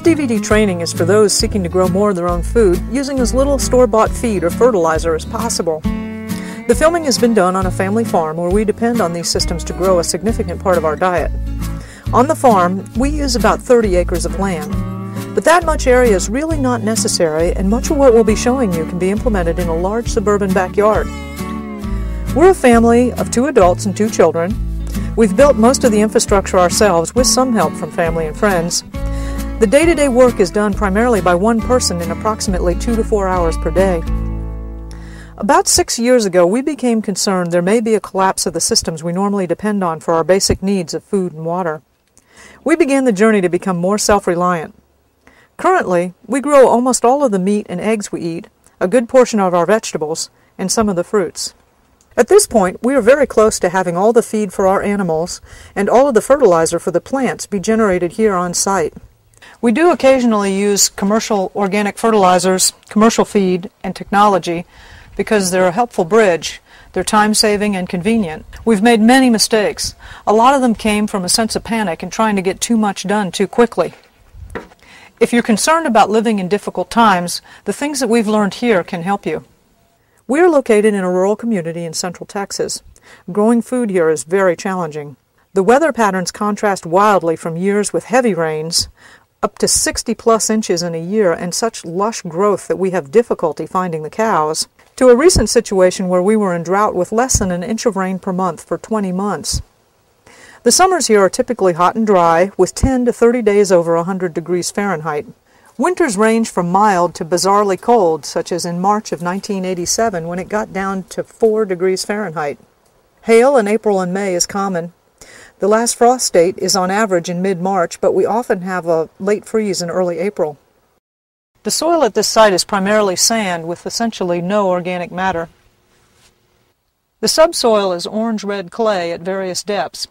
DVD training is for those seeking to grow more of their own food using as little store-bought feed or fertilizer as possible. The filming has been done on a family farm where we depend on these systems to grow a significant part of our diet. On the farm, we use about 30 acres of land. But that much area is really not necessary, and much of what we'll be showing you can be implemented in a large suburban backyard. We're a family of 2 adults and 2 children. We've built most of the infrastructure ourselves with some help from family and friends. The day-to-day work is done primarily by one person in approximately 2 to 4 hours per day. About 6 years ago, we became concerned there may be a collapse of the systems we normally depend on for our basic needs of food and water. We began the journey to become more self-reliant. Currently, we grow almost all of the meat and eggs we eat, a good portion of our vegetables, and some of the fruits. At this point, we are very close to having all the feed for our animals and all of the fertilizer for the plants be generated here on site. We do occasionally use commercial organic fertilizers, commercial feed, and technology because they're a helpful bridge. They're time-saving and convenient. We've made many mistakes. A lot of them came from a sense of panic and trying to get too much done too quickly. If you're concerned about living in difficult times, the things that we've learned here can help you. We are located in a rural community in central Texas. Growing food here is very challenging. The weather patterns contrast wildly from years with heavy rains, up to 60-plus inches in a year, and such lush growth that we have difficulty finding the cows, to a recent situation where we were in drought with less than an inch of rain per month for 20 months. The summers here are typically hot and dry, with 10 to 30 days over 100 degrees Fahrenheit. Winters range from mild to bizarrely cold, such as in March of 1987 when it got down to 4 degrees Fahrenheit. Hail in April and May is common. The last frost date is on average in mid-March, but we often have a late freeze in early April. The soil at this site is primarily sand with essentially no organic matter. The subsoil is orange-red clay at various depths.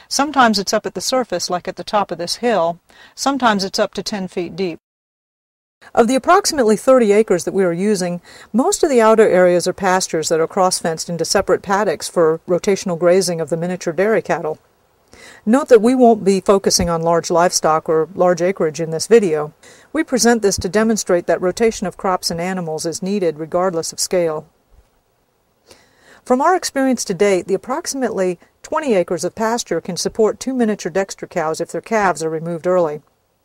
Sometimes it's up at the surface, like at the top of this hill. Sometimes it's up to 10 feet deep. Of the approximately 30 acres that we are using, most of the outer areas are pastures that are cross-fenced into separate paddocks for rotational grazing of the miniature dairy cattle. Note that we won't be focusing on large livestock or large acreage in this video. We present this to demonstrate that rotation of crops and animals is needed regardless of scale. From our experience to date, the approximately 20 acres of pasture can support 2 miniature dexter cows if their calves are removed early.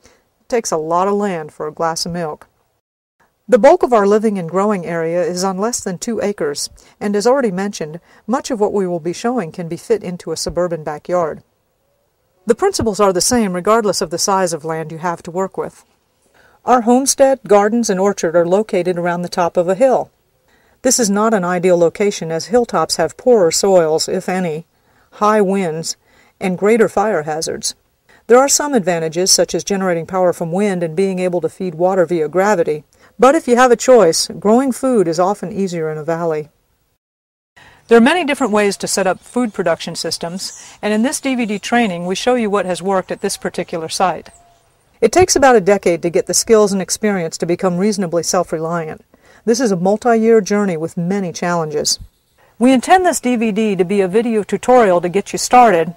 It takes a lot of land for a glass of milk. The bulk of our living and growing area is on less than 2 acres, and as already mentioned, much of what we will be showing can be fit into a suburban backyard. The principles are the same regardless of the size of land you have to work with. Our homestead, gardens, and orchard are located around the top of a hill. This is not an ideal location as hilltops have poorer soils, if any, high winds, and greater fire hazards. There are some advantages, such as generating power from wind and being able to feed water via gravity, but if you have a choice, growing food is often easier in a valley. There are many different ways to set up food production systems, and in this DVD training we show you what has worked at this particular site. It takes about a decade to get the skills and experience to become reasonably self-reliant. This is a multi-year journey with many challenges. We intend this DVD to be a video tutorial to get you started,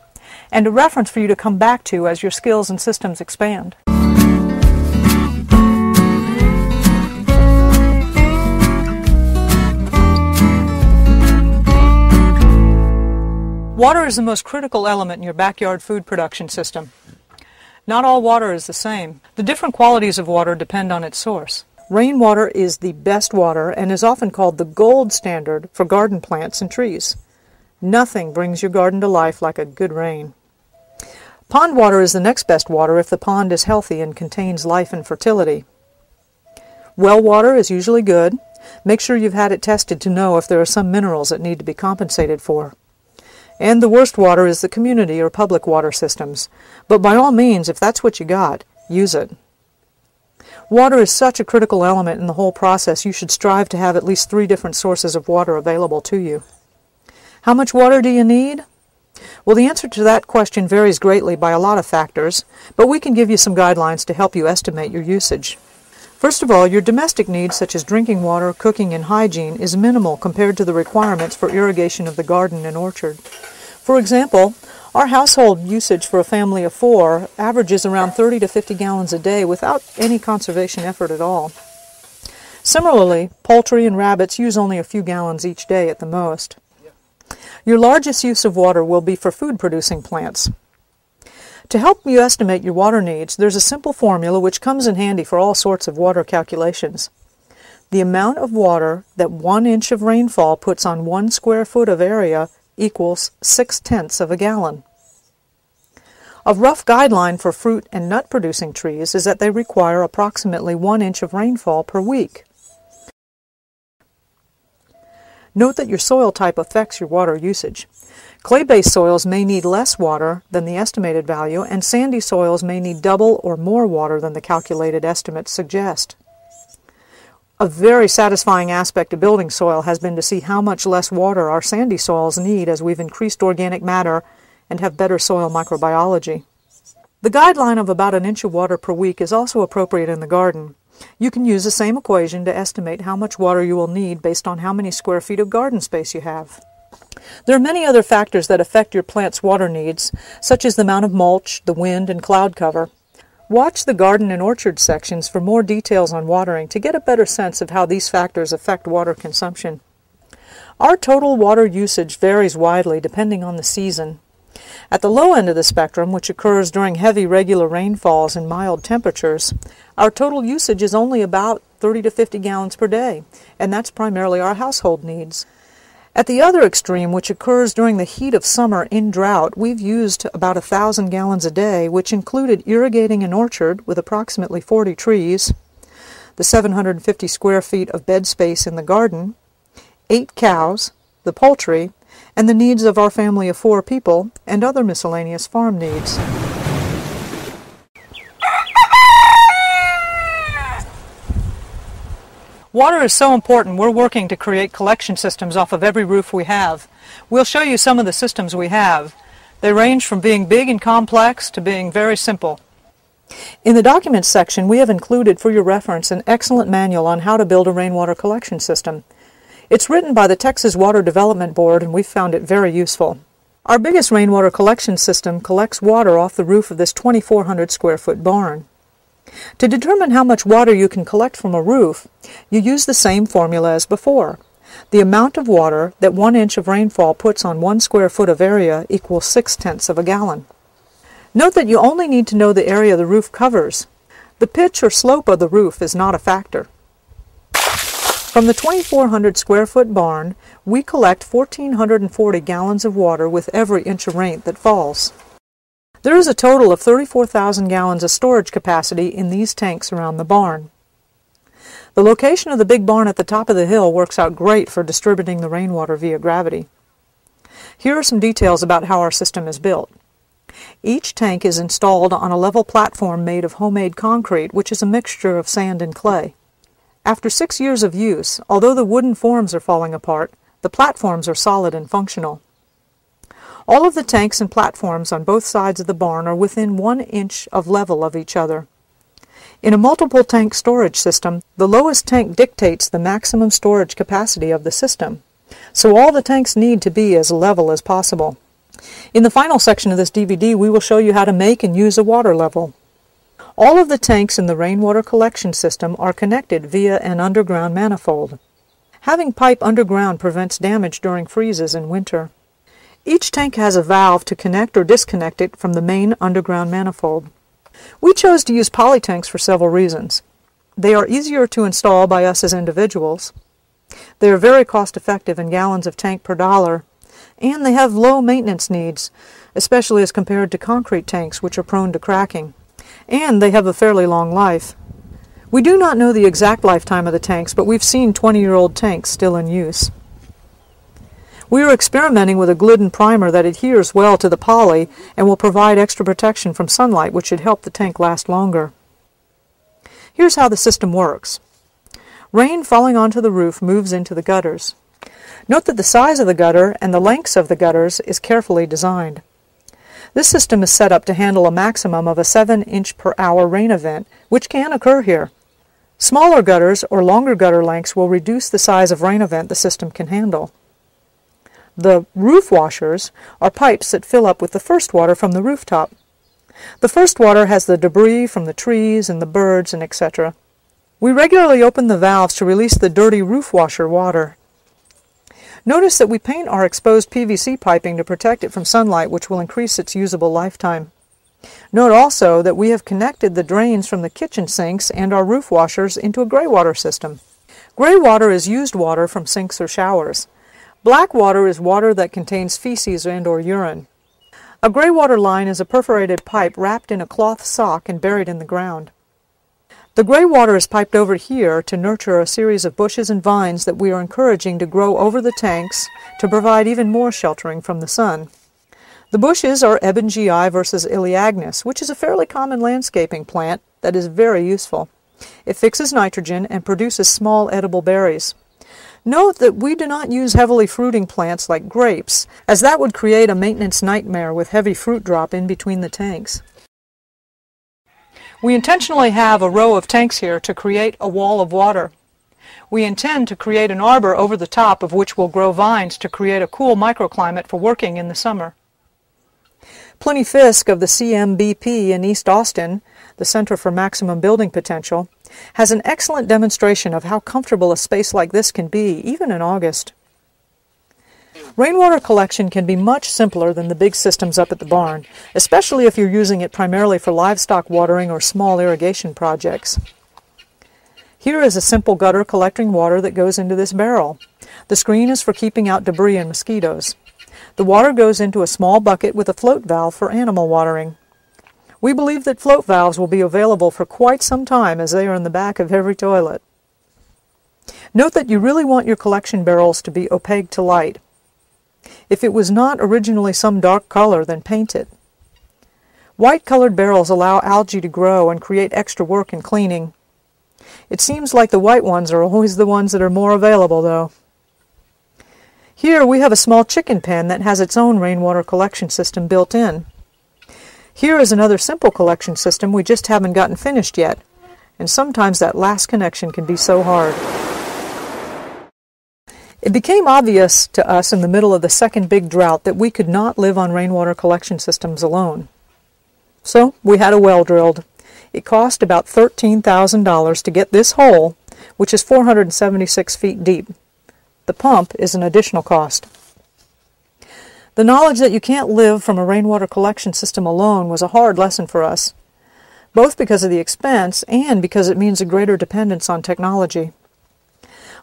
and a reference for you to come back to as your skills and systems expand. Water is the most critical element in your backyard food production system. Not all water is the same. The different qualities of water depend on its source. Rainwater is the best water and is often called the gold standard for garden plants and trees. Nothing brings your garden to life like a good rain. Pond water is the next best water if the pond is healthy and contains life and fertility. Well water is usually good. Make sure you've had it tested to know if there are some minerals that need to be compensated for. And the worst water is the community or public water systems. But by all means, if that's what you got, use it. Water is such a critical element in the whole process, you should strive to have at least 3 different sources of water available to you. How much water do you need? Well, the answer to that question varies greatly by a lot of factors, but we can give you some guidelines to help you estimate your usage. First of all, your domestic needs such as drinking water, cooking, and hygiene is minimal compared to the requirements for irrigation of the garden and orchard. For example, our household usage for a family of 4 averages around 30 to 50 gallons a day without any conservation effort at all. Similarly, poultry and rabbits use only a few gallons each day at the most. Your largest use of water will be for food-producing plants. To help you estimate your water needs, there's a simple formula which comes in handy for all sorts of water calculations. The amount of water that 1 inch of rainfall puts on 1 square foot of area equals 0.6 of a gallon. A rough guideline for fruit and nut-producing trees is that they require approximately 1 inch of rainfall per week. Note that your soil type affects your water usage. Clay-based soils may need less water than the estimated value, and sandy soils may need double or more water than the calculated estimates suggest. A very satisfying aspect of building soil has been to see how much less water our sandy soils need as we've increased organic matter and have better soil microbiology. The guideline of about 1 inch of water per week is also appropriate in the garden. You can use the same equation to estimate how much water you will need based on how many square feet of garden space you have. There are many other factors that affect your plant's water needs, such as the amount of mulch, the wind, and cloud cover. Watch the garden and orchard sections for more details on watering to get a better sense of how these factors affect water consumption. Our total water usage varies widely depending on the season. At the low end of the spectrum, which occurs during heavy regular rainfalls and mild temperatures, our total usage is only about 30 to 50 gallons per day, and that's primarily our household needs. At the other extreme, which occurs during the heat of summer in drought, we've used about 1,000 gallons a day, which included irrigating an orchard with approximately 40 trees, the 750 square feet of bed space in the garden, 8 cows, the poultry, and the needs of our family of 4 people, and other miscellaneous farm needs. Water is so important, we're working to create collection systems off of every roof we have. We'll show you some of the systems we have. They range from being big and complex to being very simple. In the Documents section, we have included for your reference an excellent manual on how to build a rainwater collection system. It's written by the Texas Water Development Board, and we've found it very useful. Our biggest rainwater collection system collects water off the roof of this 2,400 square foot barn. To determine how much water you can collect from a roof, you use the same formula as before. The amount of water that 1 inch of rainfall puts on 1 square foot of area equals 0.6 of a gallon. Note that you only need to know the area the roof covers. The pitch or slope of the roof is not a factor. From the 2,400 square foot barn, we collect 1,440 gallons of water with every inch of rain that falls. There is a total of 34,000 gallons of storage capacity in these tanks around the barn. The location of the big barn at the top of the hill works out great for distributing the rainwater via gravity. Here are some details about how our system is built. Each tank is installed on a level platform made of homemade concrete, which is a mixture of sand and clay. After 6 years of use, although the wooden forms are falling apart, the platforms are solid and functional. All of the tanks and platforms on both sides of the barn are within 1 inch of level of each other. In a multiple tank storage system, the lowest tank dictates the maximum storage capacity of the system, so all the tanks need to be as level as possible. In the final section of this DVD, we will show you how to make and use a water level. All of the tanks in the rainwater collection system are connected via an underground manifold. Having pipe underground prevents damage during freezes in winter. Each tank has a valve to connect or disconnect it from the main underground manifold. We chose to use poly tanks for several reasons. They are easier to install by us as individuals. They are very cost-effective in gallons of tank per dollar, and they have low maintenance needs, especially as compared to concrete tanks, which are prone to cracking. And they have a fairly long life. We do not know the exact lifetime of the tanks, but we've seen 20-year-old tanks still in use. We are experimenting with a glidden primer that adheres well to the poly and will provide extra protection from sunlight, which should help the tank last longer. Here's how the system works. Rain falling onto the roof moves into the gutters. Note that the size of the gutter and the lengths of the gutters is carefully designed. This system is set up to handle a maximum of a 7-inch per hour rain event, which can occur here. Smaller gutters or longer gutter lengths will reduce the size of rain event the system can handle. The roof washers are pipes that fill up with the first water from the rooftop. The first water has the debris from the trees and the birds and etc. We regularly open the valves to release the dirty roof washer water. Notice that we paint our exposed PVC piping to protect it from sunlight, which will increase its usable lifetime. Note also that we have connected the drains from the kitchen sinks and our roof washers into a gray water system. Gray water is used water from sinks or showers. Black water is water that contains feces and/or urine. A gray water line is a perforated pipe wrapped in a cloth sock and buried in the ground. The gray water is piped over here to nurture a series of bushes and vines that we are encouraging to grow over the tanks to provide even more sheltering from the sun. The bushes are Ebengii versus Elaeagnus, which is a fairly common landscaping plant that is very useful. It fixes nitrogen and produces small edible berries. Note that we do not use heavily fruiting plants like grapes, as that would create a maintenance nightmare with heavy fruit drop in between the tanks. We intentionally have a row of tanks here to create a wall of water. We intend to create an arbor over the top of which will grow vines to create a cool microclimate for working in the summer. Pliny Fisk of the CMBP in East Austin, the Center for Maximum Building Potential, has an excellent demonstration of how comfortable a space like this can be, even in August. Rainwater collection can be much simpler than the big systems up at the barn, especially if you're using it primarily for livestock watering or small irrigation projects. Here is a simple gutter collecting water that goes into this barrel. The screen is for keeping out debris and mosquitoes. The water goes into a small bucket with a float valve for animal watering. We believe that float valves will be available for quite some time, as they are in the back of every toilet. Note that you really want your collection barrels to be opaque to light. If it was not originally some dark color, then paint it. White-colored barrels allow algae to grow and create extra work in cleaning. It seems like the white ones are always the ones that are more available, though. Here we have a small chicken pen that has its own rainwater collection system built in. Here is another simple collection system we just haven't gotten finished yet, and sometimes that last connection can be so hard. It became obvious to us in the middle of the second big drought that we could not live on rainwater collection systems alone. So we had a well drilled. It cost about $13,000 to get this hole, which is 476 feet deep. The pump is an additional cost. The knowledge that you can't live from a rainwater collection system alone was a hard lesson for us, both because of the expense and because it means a greater dependence on technology.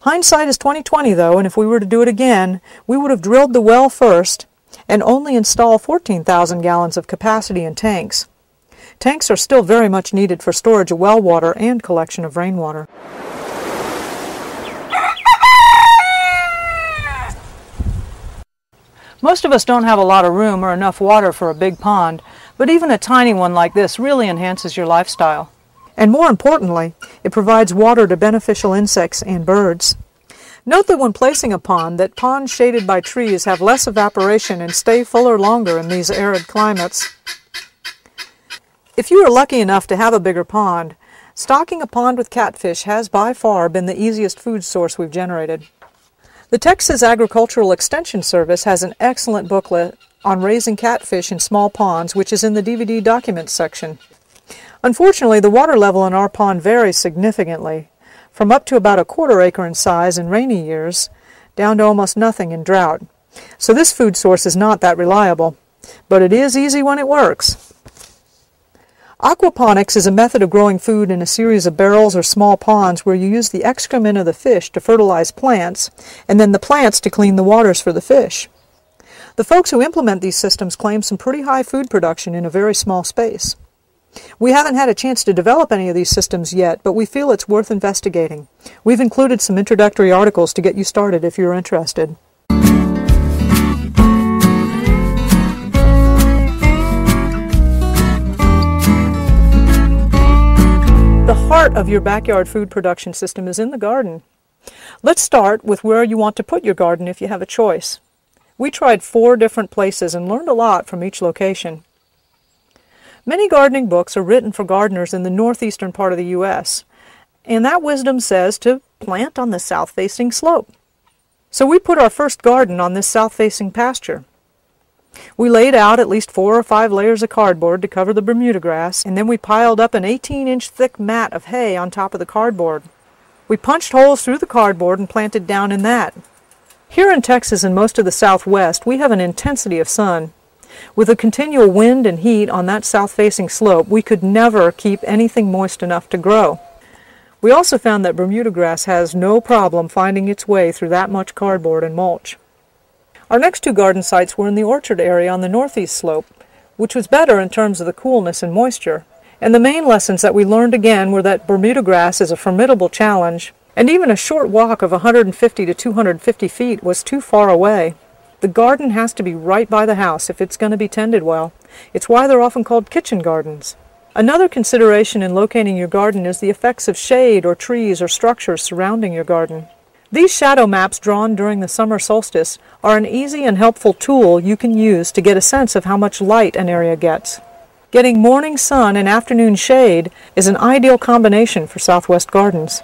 Hindsight is 20/20 though, and if we were to do it again, we would have drilled the well first and only install 14,000 gallons of capacity in tanks. Tanks are still very much needed for storage of well water and collection of rainwater. Most of us don't have a lot of room or enough water for a big pond, but even a tiny one like this really enhances your lifestyle. And more importantly, it provides water to beneficial insects and birds. Note that when placing a pond, that ponds shaded by trees have less evaporation and stay fuller longer in these arid climates. If you are lucky enough to have a bigger pond, stocking a pond with catfish has by far been the easiest food source we've generated. The Texas Agricultural Extension Service has an excellent booklet on raising catfish in small ponds, which is in the DVD documents section. Unfortunately, the water level in our pond varies significantly, from up to about a quarter acre in size in rainy years, down to almost nothing in drought. So this food source is not that reliable, but it is easy when it works. Aquaponics is a method of growing food in a series of barrels or small ponds where you use the excrement of the fish to fertilize plants, and then the plants to clean the waters for the fish. The folks who implement these systems claim some pretty high food production in a very small space. We haven't had a chance to develop any of these systems yet, but we feel it's worth investigating. We've included some introductory articles to get you started if you're interested. The heart of your backyard food production system is in the garden. Let's start with where you want to put your garden if you have a choice. We tried 4 different places and learned a lot from each location. Many gardening books are written for gardeners in the northeastern part of the U.S., and that wisdom says to plant on the south-facing slope. So we put our first garden on this south-facing pasture. We laid out at least 4 or 5 layers of cardboard to cover the Bermuda grass, and then we piled up an 18-inch thick mat of hay on top of the cardboard. We punched holes through the cardboard and planted down in that. Here in Texas and most of the Southwest, we have an intensity of sun. With the continual wind and heat on that south-facing slope, we could never keep anything moist enough to grow. We also found that Bermuda grass has no problem finding its way through that much cardboard and mulch. Our next 2 garden sites were in the orchard area on the northeast slope, which was better in terms of the coolness and moisture. And the main lessons that we learned again were that Bermuda grass is a formidable challenge, and even a short walk of 150 to 250 feet was too far away. The garden has to be right by the house if it's going to be tended well. It's why they're often called kitchen gardens. Another consideration in locating your garden is the effects of shade or trees or structures surrounding your garden. These shadow maps drawn during the summer solstice are an easy and helpful tool you can use to get a sense of how much light an area gets. Getting morning sun and afternoon shade is an ideal combination for Southwest gardens.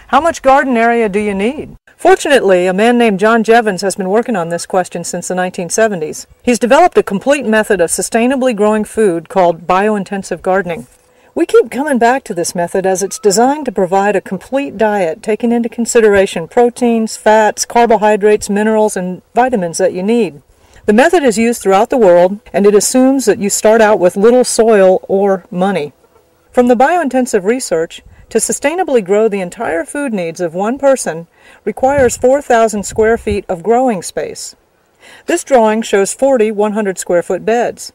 How much garden area do you need? Fortunately, a man named John Jevons has been working on this question since the 1970s. He's developed a complete method of sustainably growing food called biointensive gardening. We keep coming back to this method as it's designed to provide a complete diet, taking into consideration proteins, fats, carbohydrates, minerals, and vitamins that you need. The method is used throughout the world, and it assumes that you start out with little soil or money. From the biointensive research, to sustainably grow the entire food needs of one person requires 4,000 square feet of growing space. This drawing shows 40 100 square foot beds.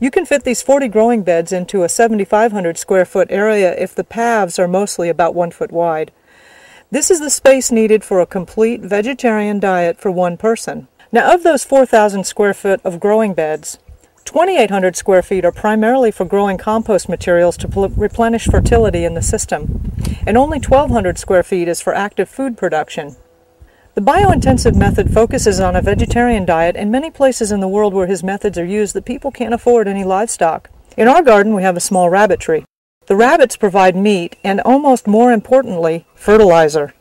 You can fit these 40 growing beds into a 7,500 square foot area if the paths are mostly about 1 foot wide. This is the space needed for a complete vegetarian diet for one person. Now, of those 4,000 square foot of growing beds, 2,800 square feet are primarily for growing compost materials to replenish fertility in the system, and only 1,200 square feet is for active food production. The biointensive method focuses on a vegetarian diet, and many places in the world where his methods are used, the people can't afford any livestock. In our garden, we have a small rabbitry. The rabbits provide meat and, almost more importantly, fertilizer.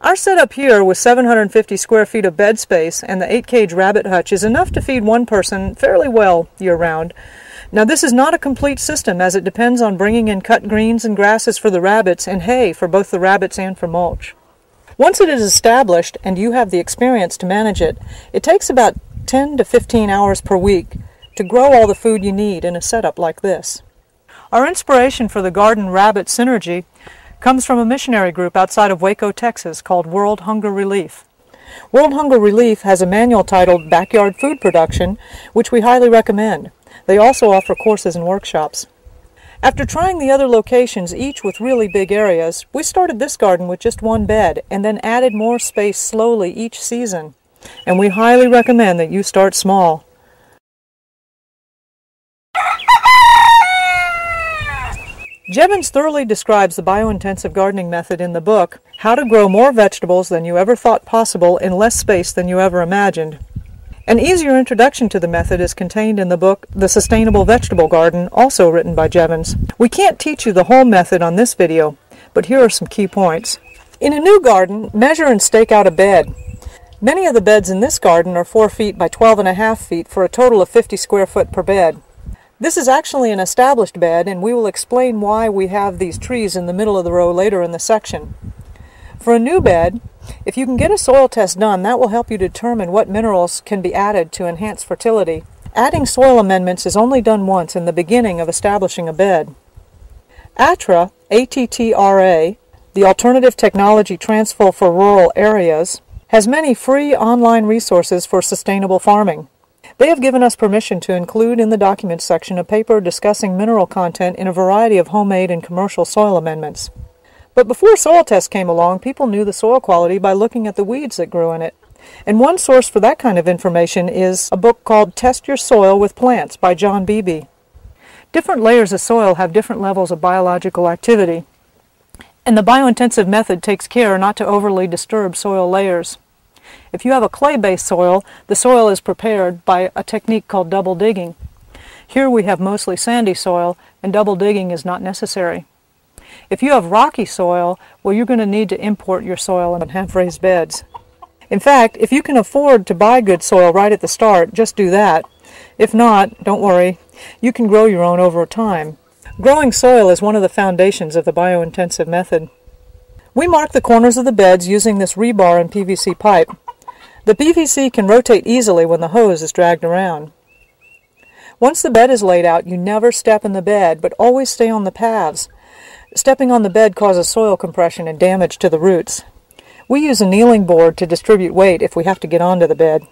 Our setup here with 750 square feet of bed space and the 8-cage rabbit hutch is enough to feed one person fairly well year-round. Now, this is not a complete system, as it depends on bringing in cut greens and grasses for the rabbits and hay for both the rabbits and for mulch. Once it is established and you have the experience to manage it, it takes about 10 to 15 hours per week to grow all the food you need in a setup like this. Our inspiration for the garden rabbit synergy comes from a missionary group outside of Waco, Texas called World Hunger Relief. World Hunger Relief has a manual titled Backyard Food Production, which we highly recommend. They also offer courses and workshops. After trying the other locations, each with really big areas, we started this garden with just 1 bed and then added more space slowly each season. And we highly recommend that you start small. Jevons thoroughly describes the biointensive gardening method in the book, How to Grow More Vegetables Than You Ever Thought Possible in Less Space Than You Ever Imagined. An easier introduction to the method is contained in the book The Sustainable Vegetable Garden, also written by Jevons. We can't teach you the whole method on this video, but here are some key points. In a new garden, measure and stake out a bed. Many of the beds in this garden are 4 feet by 12.5 feet for a total of 50 square foot per bed. This is actually an established bed, and we will explain why we have these trees in the middle of the row later in the section. For a new bed, if you can get a soil test done, that will help you determine what minerals can be added to enhance fertility. Adding soil amendments is only done once in the beginning of establishing a bed. ATTRA, A-T-T-R-A, the Alternative Technology Transfer for Rural Areas, has many free online resources for sustainable farming. They have given us permission to include in the documents section a paper discussing mineral content in a variety of homemade and commercial soil amendments. But before soil tests came along, people knew the soil quality by looking at the weeds that grew in it. And one source for that kind of information is a book called Test Your Soil with Plants by John Beebe. Different layers of soil have different levels of biological activity, and the biointensive method takes care not to overly disturb soil layers. If you have a clay-based soil, the soil is prepared by a technique called double digging. Here we have mostly sandy soil, and double digging is not necessary. If you have rocky soil, well, you're going to need to import your soil and have raised beds. In fact, if you can afford to buy good soil right at the start, just do that. If not, don't worry. You can grow your own over time. Growing soil is one of the foundations of the biointensive method. We mark the corners of the beds using this rebar and PVC pipe. The PVC can rotate easily when the hose is dragged around. Once the bed is laid out, you never step in the bed, but always stay on the paths. Stepping on the bed causes soil compression and damage to the roots. We use a kneeling board to distribute weight if we have to get onto the bed.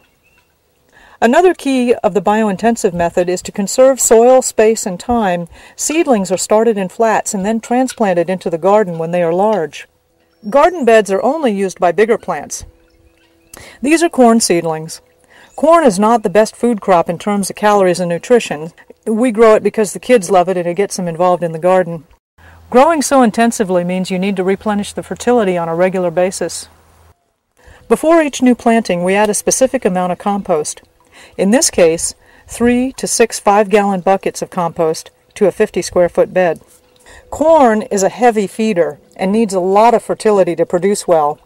Another key of the biointensive method is to conserve soil, space, and time. Seedlings are started in flats and then transplanted into the garden when they are large. Garden beds are only used by bigger plants. These are corn seedlings. Corn is not the best food crop in terms of calories and nutrition. We grow it because the kids love it and it gets them involved in the garden. Growing so intensively means you need to replenish the fertility on a regular basis. Before each new planting, we add a specific amount of compost. In this case, 3 to 6 5-gallon buckets of compost to a 50-square-foot bed. Corn is a heavy feeder and needs a lot of fertility to produce well.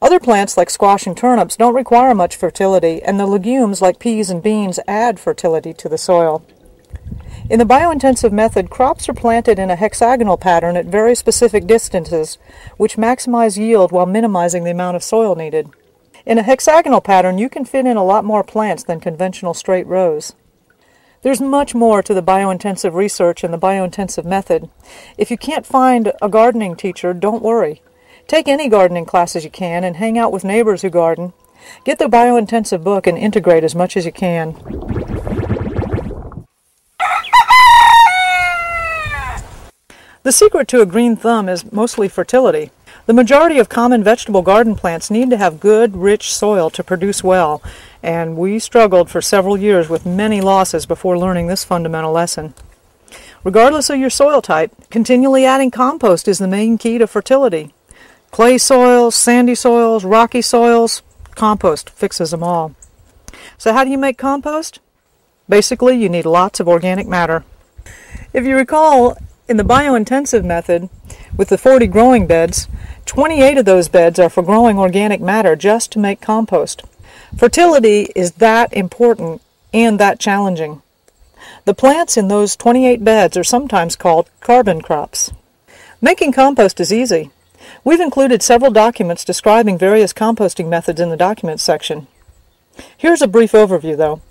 Other plants like squash and turnips don't require much fertility, and the legumes like peas and beans add fertility to the soil. In the biointensive method, crops are planted in a hexagonal pattern at very specific distances, which maximize yield while minimizing the amount of soil needed. In a hexagonal pattern, you can fit in a lot more plants than conventional straight rows. There's much more to the biointensive research and the biointensive method. If you can't find a gardening teacher, don't worry. Take any gardening classes you can and hang out with neighbors who garden. Get the biointensive book and integrate as much as you can. The secret to a green thumb is mostly fertility. The majority of common vegetable garden plants need to have good, rich soil to produce well, and we struggled for several years with many losses before learning this fundamental lesson. Regardless of your soil type, continually adding compost is the main key to fertility. Clay soils, sandy soils, rocky soils, compost fixes them all. So how do you make compost? Basically, you need lots of organic matter. If you recall, in the biointensive method, with the 40 growing beds, 28 of those beds are for growing organic matter just to make compost. Fertility is that important and that challenging. The plants in those 28 beds are sometimes called carbon crops. Making compost is easy. We've included several documents describing various composting methods in the documents section. Here's a brief overview, though.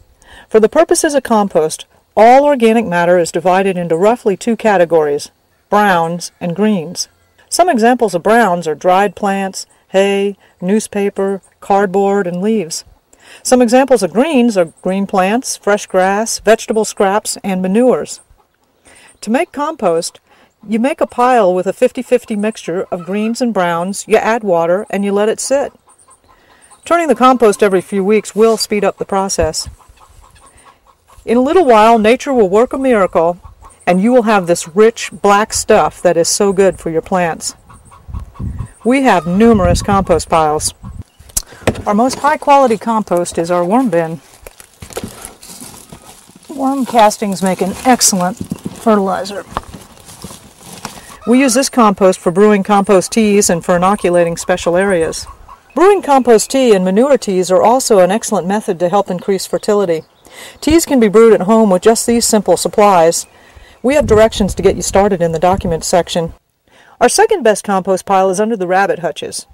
For the purposes of compost, all organic matter is divided into roughly 2 categories, browns and greens. Some examples of browns are dried plants, hay, newspaper, cardboard, and leaves. Some examples of greens are green plants, fresh grass, vegetable scraps, and manures. To make compost, you make a pile with a 50-50 mixture of greens and browns, you add water, and you let it sit. Turning the compost every few weeks will speed up the process. In a little while, nature will work a miracle, and you will have this rich black stuff that is so good for your plants. We have numerous compost piles. Our most high-quality compost is our worm bin. Worm castings make an excellent fertilizer. We use this compost for brewing compost teas and for inoculating special areas. Brewing compost tea and manure teas are also an excellent method to help increase fertility. Teas can be brewed at home with just these simple supplies. We have directions to get you started in the documents section. Our second best compost pile is under the rabbit hutches.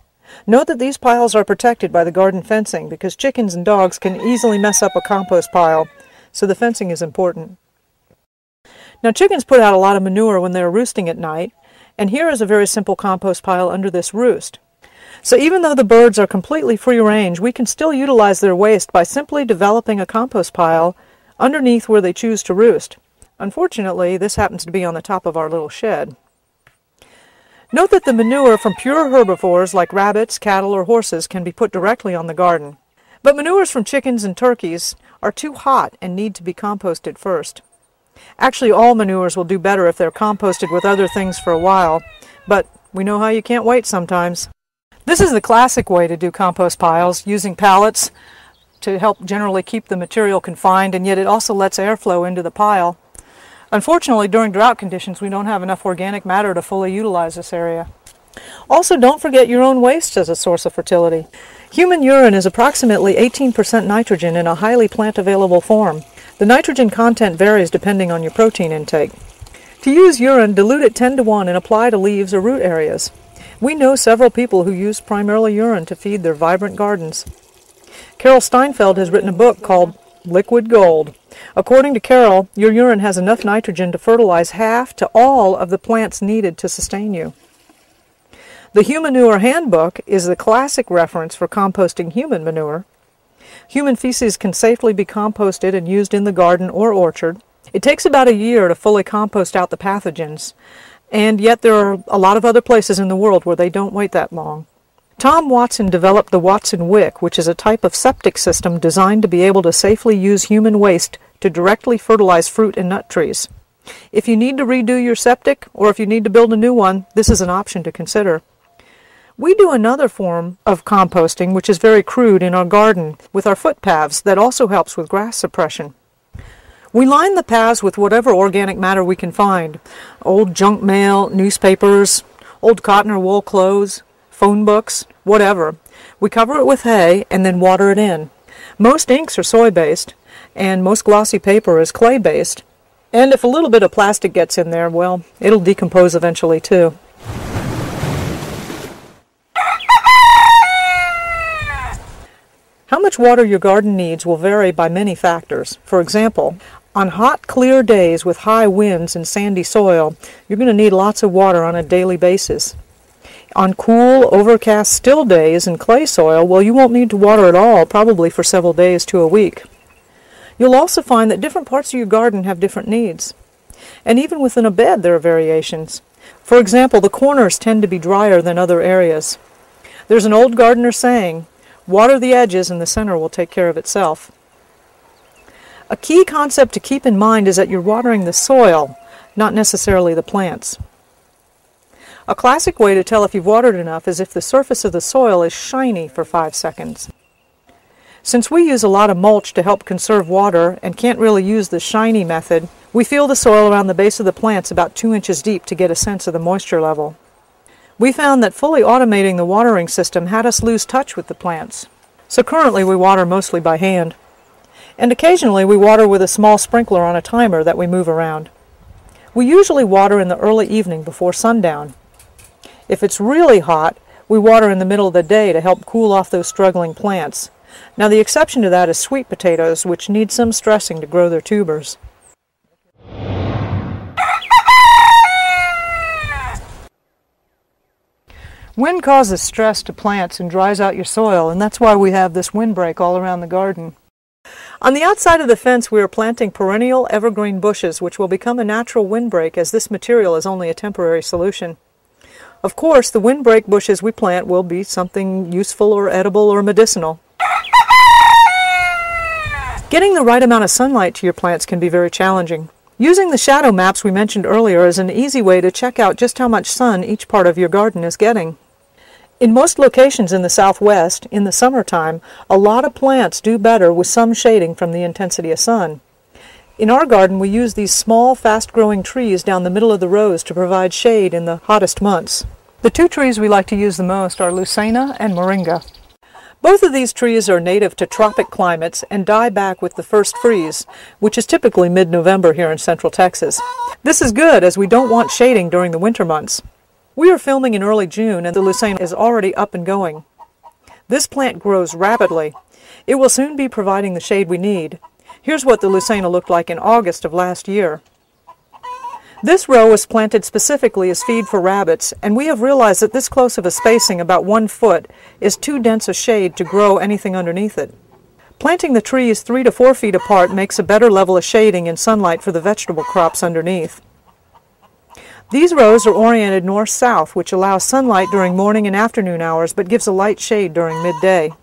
Note that these piles are protected by the garden fencing because chickens and dogs can easily mess up a compost pile, so the fencing is important. Now, chickens put out a lot of manure when they're roosting at night, and here is a very simple compost pile under this roost. So even though the birds are completely free range, we can still utilize their waste by simply developing a compost pile underneath where they choose to roost. Unfortunately, this happens to be on the top of our little shed. Note that the manure from pure herbivores like rabbits, cattle, or horses can be put directly on the garden. But manures from chickens and turkeys are too hot and need to be composted first. Actually, all manures will do better if they're composted with other things for a while, but we know how you can't wait sometimes. This is the classic way to do compost piles, using pallets to help generally keep the material confined, and yet it also lets airflow into the pile. Unfortunately, during drought conditions, we don't have enough organic matter to fully utilize this area. Also, don't forget your own waste as a source of fertility. Human urine is approximately 18% nitrogen in a highly plant-available form. The nitrogen content varies depending on your protein intake. To use urine, dilute it 10 to 1 and apply to leaves or root areas. We know several people who use primarily urine to feed their vibrant gardens. Carol Steinfeld has written a book called Liquid Gold. According to Carol, your urine has enough nitrogen to fertilize half to all of the plants needed to sustain you. The Humanure Handbook is the classic reference for composting human manure. Human feces can safely be composted and used in the garden or orchard. It takes about a year to fully compost out the pathogens, and yet there are a lot of other places in the world where they don't wait that long. Tom Watson developed the Watson Wick, which is a type of septic system designed to be able to safely use human waste to directly fertilize fruit and nut trees. If you need to redo your septic, or if you need to build a new one, this is an option to consider. We do another form of composting, which is very crude, in our garden with our footpaths that also helps with grass suppression. We line the paths with whatever organic matter we can find. Old junk mail, newspapers, old cotton or wool clothes, phone books, whatever. We cover it with hay and then water it in. Most inks are soy-based, and most glossy paper is clay-based. And if a little bit of plastic gets in there, well, it'll decompose eventually too. How much water your garden needs will vary by many factors. For example, on hot, clear days with high winds and sandy soil, you're going to need lots of water on a daily basis. On cool, overcast, still days in clay soil, well, you won't need to water at all, probably for several days to a week. You'll also find that different parts of your garden have different needs. And even within a bed, there are variations. For example, the corners tend to be drier than other areas. There's an old gardener saying, "Water the edges and the center will take care of itself." A key concept to keep in mind is that you're watering the soil, not necessarily the plants. A classic way to tell if you've watered enough is if the surface of the soil is shiny for 5 seconds. Since we use a lot of mulch to help conserve water and can't really use the shiny method, we feel the soil around the base of the plants about 2 inches deep to get a sense of the moisture level. We found that fully automating the watering system had us lose touch with the plants. So currently we water mostly by hand. And occasionally we water with a small sprinkler on a timer that we move around. We usually water in the early evening before sundown. If it's really hot, we water in the middle of the day to help cool off those struggling plants. Now the exception to that is sweet potatoes, which need some stressing to grow their tubers. Wind causes stress to plants and dries out your soil, and that's why we have this windbreak all around the garden. On the outside of the fence we are planting perennial evergreen bushes, which will become a natural windbreak as this material is only a temporary solution. Of course, the windbreak bushes we plant will be something useful or edible or medicinal. Getting the right amount of sunlight to your plants can be very challenging. Using the shadow maps we mentioned earlier is an easy way to check out just how much sun each part of your garden is getting. In most locations in the Southwest, in the summertime, a lot of plants do better with some shading from the intensity of sun. In our garden, we use these small, fast-growing trees down the middle of the rows to provide shade in the hottest months. The 2 trees we like to use the most are Lucena and Moringa. Both of these trees are native to tropic climates and die back with the first freeze, which is typically mid-November here in central Texas. This is good as we don't want shading during the winter months. We are filming in early June and the Lucena is already up and going. This plant grows rapidly. It will soon be providing the shade we need. Here's what the Lucena looked like in August of last year. This row was planted specifically as feed for rabbits, and we have realized that this close of a spacing, about 1 foot, is too dense a shade to grow anything underneath it. Planting the trees 3 to 4 feet apart makes a better level of shading and sunlight for the vegetable crops underneath. These rows are oriented north-south, which allows sunlight during morning and afternoon hours, but gives a light shade during midday.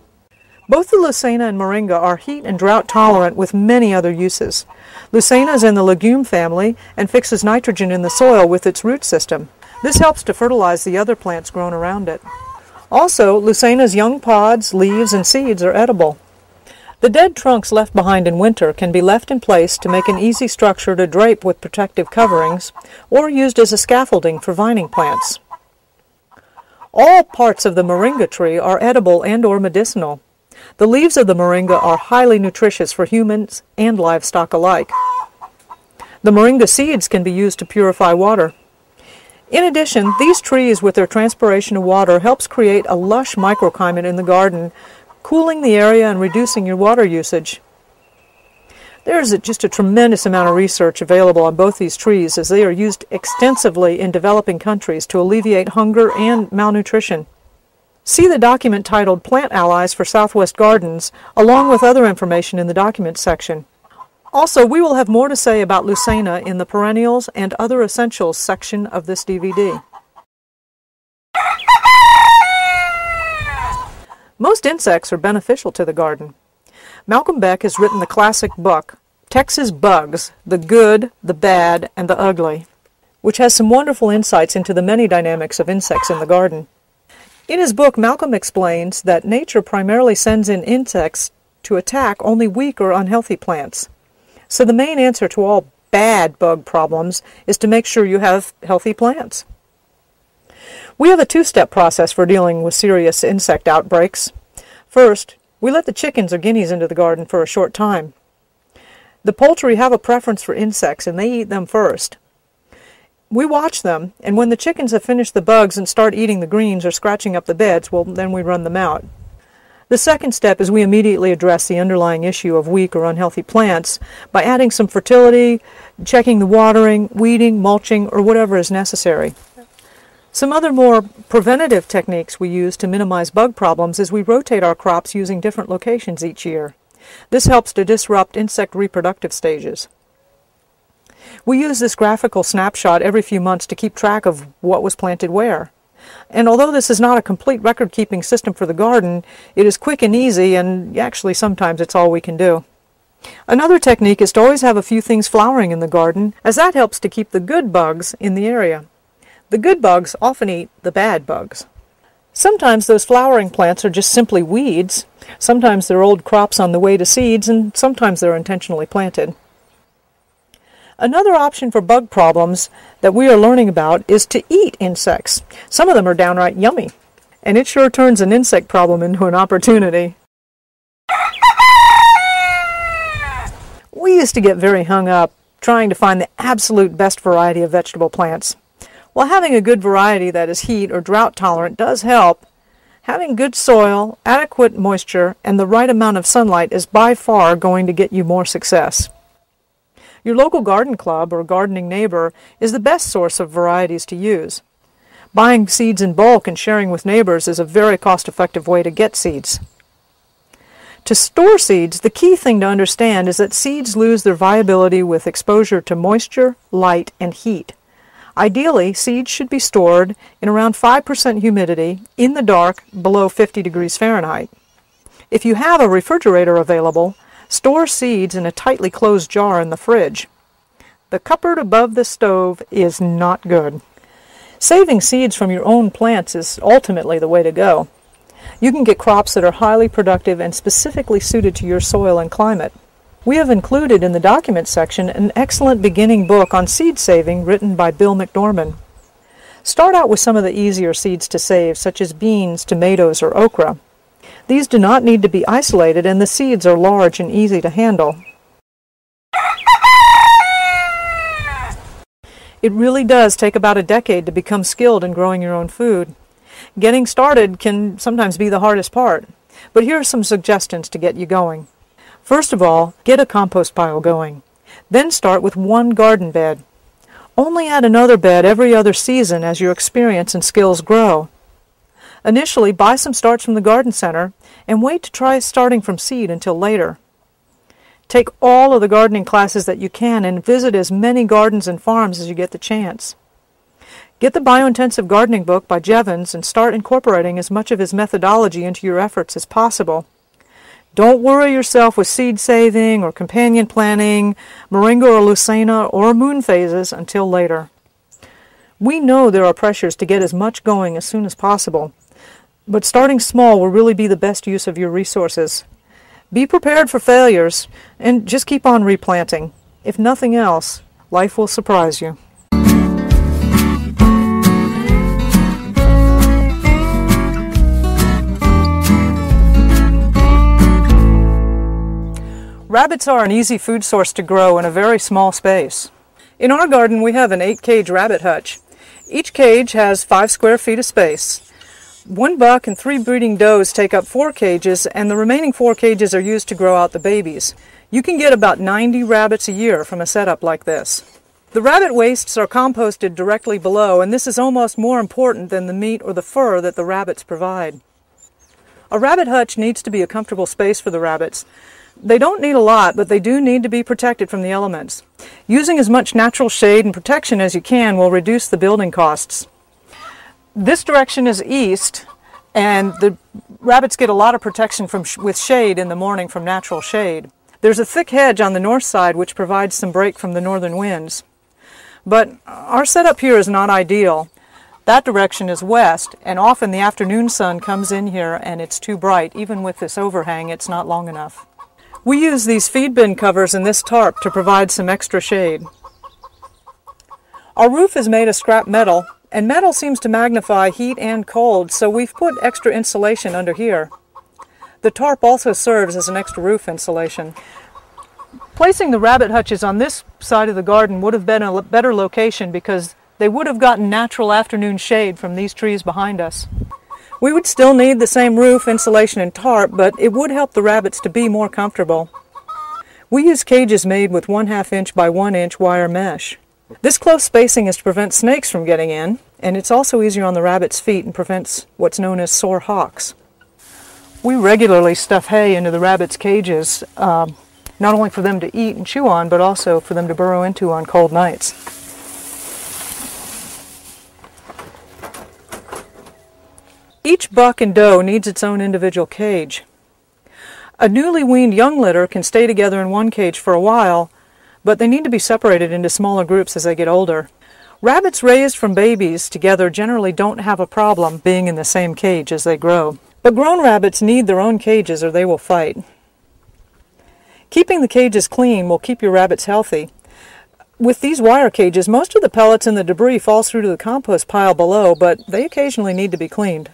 Both the Lucena and Moringa are heat and drought tolerant with many other uses. Lucena is in the legume family and fixes nitrogen in the soil with its root system. This helps to fertilize the other plants grown around it. Also, Lucena's young pods, leaves, and seeds are edible. The dead trunks left behind in winter can be left in place to make an easy structure to drape with protective coverings, or used as a scaffolding for vining plants. All parts of the moringa tree are edible and or medicinal. The leaves of the moringa are highly nutritious for humans and livestock alike. The moringa seeds can be used to purify water. In addition, these trees with their transpiration of water helps create a lush microclimate in the garden, cooling the area and reducing your water usage. There's just a tremendous amount of research available on both these trees, as they are used extensively in developing countries to alleviate hunger and malnutrition. See the document titled Plant Allies for Southwest Gardens, along with other information in the Documents section. Also, we will have more to say about Leucaena in the Perennials and Other Essentials section of this DVD. Most insects are beneficial to the garden. Malcolm Beck has written the classic book, Texas Bugs, the Good, the Bad, and the Ugly, which has some wonderful insights into the many dynamics of insects in the garden. In his book, Malcolm explains that nature primarily sends in insects to attack only weak or unhealthy plants. So the main answer to all bad bug problems is to make sure you have healthy plants. We have a two-step process for dealing with serious insect outbreaks. First, we let the chickens or guineas into the garden for a short time. The poultry have a preference for insects and they eat them first. We watch them, and when the chickens have finished the bugs and start eating the greens or scratching up the beds, well, then we run them out. The second step is we immediately address the underlying issue of weak or unhealthy plants by adding some fertility, checking the watering, weeding, mulching, or whatever is necessary. Some other more preventative techniques we use to minimize bug problems is we rotate our crops using different locations each year. This helps to disrupt insect reproductive stages. We use this graphical snapshot every few months to keep track of what was planted where. And although this is not a complete record-keeping system for the garden, it is quick and easy, and actually sometimes it's all we can do. Another technique is to always have a few things flowering in the garden, as that helps to keep the good bugs in the area. The good bugs often eat the bad bugs. Sometimes those flowering plants are just simply weeds, sometimes they're old crops on the way to seeds, and sometimes they're intentionally planted. Another option for bug problems that we are learning about is to eat insects. Some of them are downright yummy, and it sure turns an insect problem into an opportunity. We used to get very hung up trying to find the absolute best variety of vegetable plants. While having a good variety that is heat or drought tolerant does help, having good soil, adequate moisture, and the right amount of sunlight is by far going to get you more success. Your local garden club or gardening neighbor is the best source of varieties to use. Buying seeds in bulk and sharing with neighbors is a very cost-effective way to get seeds. To store seeds, the key thing to understand is that seeds lose their viability with exposure to moisture, light, and heat. Ideally, seeds should be stored in around 5% humidity in the dark below 50 degrees Fahrenheit. If you have a refrigerator available, store seeds in a tightly closed jar in the fridge. The cupboard above the stove is not good. Saving seeds from your own plants is ultimately the way to go. You can get crops that are highly productive and specifically suited to your soil and climate. We have included in the Documents section an excellent beginning book on seed saving written by Bill McDorman. Start out with some of the easier seeds to save, such as beans, tomatoes, or okra. These do not need to be isolated, and the seeds are large and easy to handle. It really does take about a decade to become skilled in growing your own food. Getting started can sometimes be the hardest part, but here are some suggestions to get you going. First of all, get a compost pile going. Then start with one garden bed. Only add another bed every other season as your experience and skills grow. Initially, buy some starts from the garden center and wait to try starting from seed until later. Take all of the gardening classes that you can and visit as many gardens and farms as you get the chance. Get the Biointensive Gardening book by Jevons and start incorporating as much of his methodology into your efforts as possible. Don't worry yourself with seed saving or companion planting, moringa or leucaena or moon phases until later. We know there are pressures to get as much going as soon as possible, but starting small will really be the best use of your resources. Be prepared for failures and just keep on replanting. If nothing else, life will surprise you. Rabbits are an easy food source to grow in a very small space. In our garden we have an 8-cage rabbit hutch. Each cage has 5 square feet of space. 1 buck and 3 breeding does take up 4 cages, and the remaining 4 cages are used to grow out the babies. You can get about 90 rabbits a year from a setup like this. The rabbit wastes are composted directly below, and this is almost more important than the meat or the fur that the rabbits provide. A rabbit hutch needs to be a comfortable space for the rabbits. They don't need a lot, but they do need to be protected from the elements. Using as much natural shade and protection as you can will reduce the building costs. This direction is east, and the rabbits get a lot of protection with shade in the morning from natural shade. There's a thick hedge on the north side which provides some break from the northern winds. But our setup here is not ideal. That direction is west, and often the afternoon sun comes in here and it's too bright. Even with this overhang, it's not long enough. We use these feed bin covers and this tarp to provide some extra shade. Our roof is made of scrap metal, and metal seems to magnify heat and cold, so we've put extra insulation under here. The tarp also serves as an extra roof insulation. Placing the rabbit hutches on this side of the garden would have been a better location because they would have gotten natural afternoon shade from these trees behind us. We would still need the same roof, insulation, and tarp, but it would help the rabbits to be more comfortable. We use cages made with 1/2 inch by 1 inch wire mesh. This close spacing is to prevent snakes from getting in, and it's also easier on the rabbits' feet and prevents what's known as sore hocks. We regularly stuff hay into the rabbits' cages, not only for them to eat and chew on, but also for them to burrow into on cold nights. Each buck and doe needs its own individual cage. A newly weaned young litter can stay together in one cage for a while, but they need to be separated into smaller groups as they get older. Rabbits raised from babies together generally don't have a problem being in the same cage as they grow. But grown rabbits need their own cages or they will fight. Keeping the cages clean will keep your rabbits healthy. With these wire cages, most of the pellets and the debris falls through to the compost pile below, but they occasionally need to be cleaned.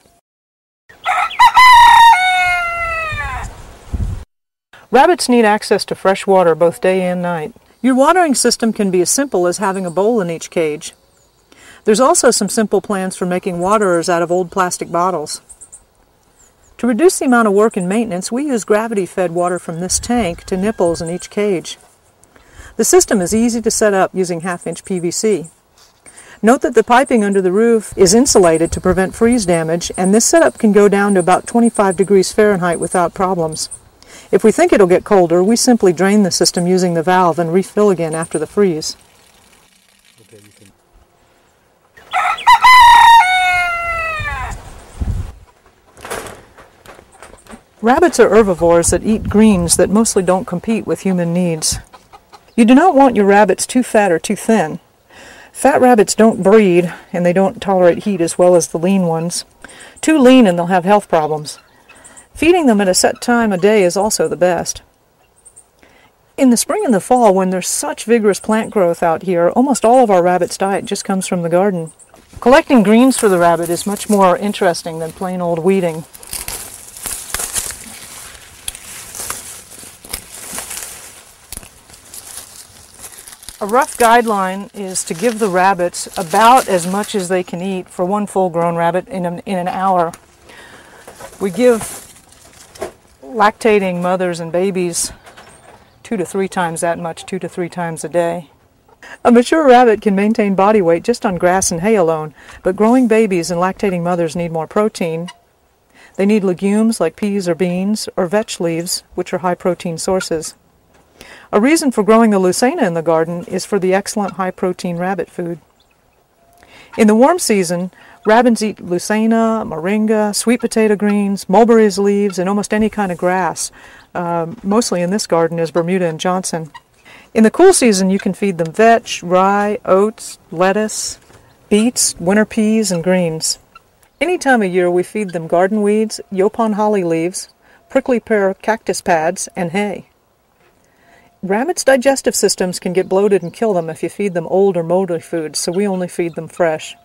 Rabbits need access to fresh water both day and night. Your watering system can be as simple as having a bowl in each cage. There's also some simple plans for making waterers out of old plastic bottles. To reduce the amount of work and maintenance, we use gravity-fed water from this tank to nipples in each cage. The system is easy to set up using 1/2 inch PVC. Note that the piping under the roof is insulated to prevent freeze damage, and this setup can go down to about 25 degrees Fahrenheit without problems. If we think it'll get colder, we simply drain the system using the valve and refill again after the freeze. Okay, you can... Rabbits are herbivores that eat greens that mostly don't compete with human needs. You do not want your rabbits too fat or too thin. Fat rabbits don't breed, and they don't tolerate heat as well as the lean ones. Too lean and they'll have health problems. Feeding them at a set time of day is also the best. In the spring and the fall, when there's such vigorous plant growth out here, almost all of our rabbits' diet just comes from the garden. Collecting greens for the rabbit is much more interesting than plain old weeding. A rough guideline is to give the rabbits about as much as they can eat for one full-grown rabbit in an hour. We give lactating mothers and babies 2 to 3 times that much, 2 to 3 times a day. A mature rabbit can maintain body weight just on grass and hay alone, but growing babies and lactating mothers need more protein. They need legumes like peas or beans, or vetch leaves, which are high-protein sources. A reason for growing the Lucena in the garden is for the excellent high-protein rabbit food. In the warm season, rabbits eat Lucena, moringa, sweet potato greens, mulberries leaves, and almost any kind of grass. Mostly in this garden is Bermuda and Johnson. In the cool season, you can feed them vetch, rye, oats, lettuce, beets, winter peas, and greens. Any time of year, we feed them garden weeds, Yopon holly leaves, prickly pear cactus pads, and hay. Rabbits' digestive systems can get bloated and kill them if you feed them old or moldy foods, so we only feed them fresh.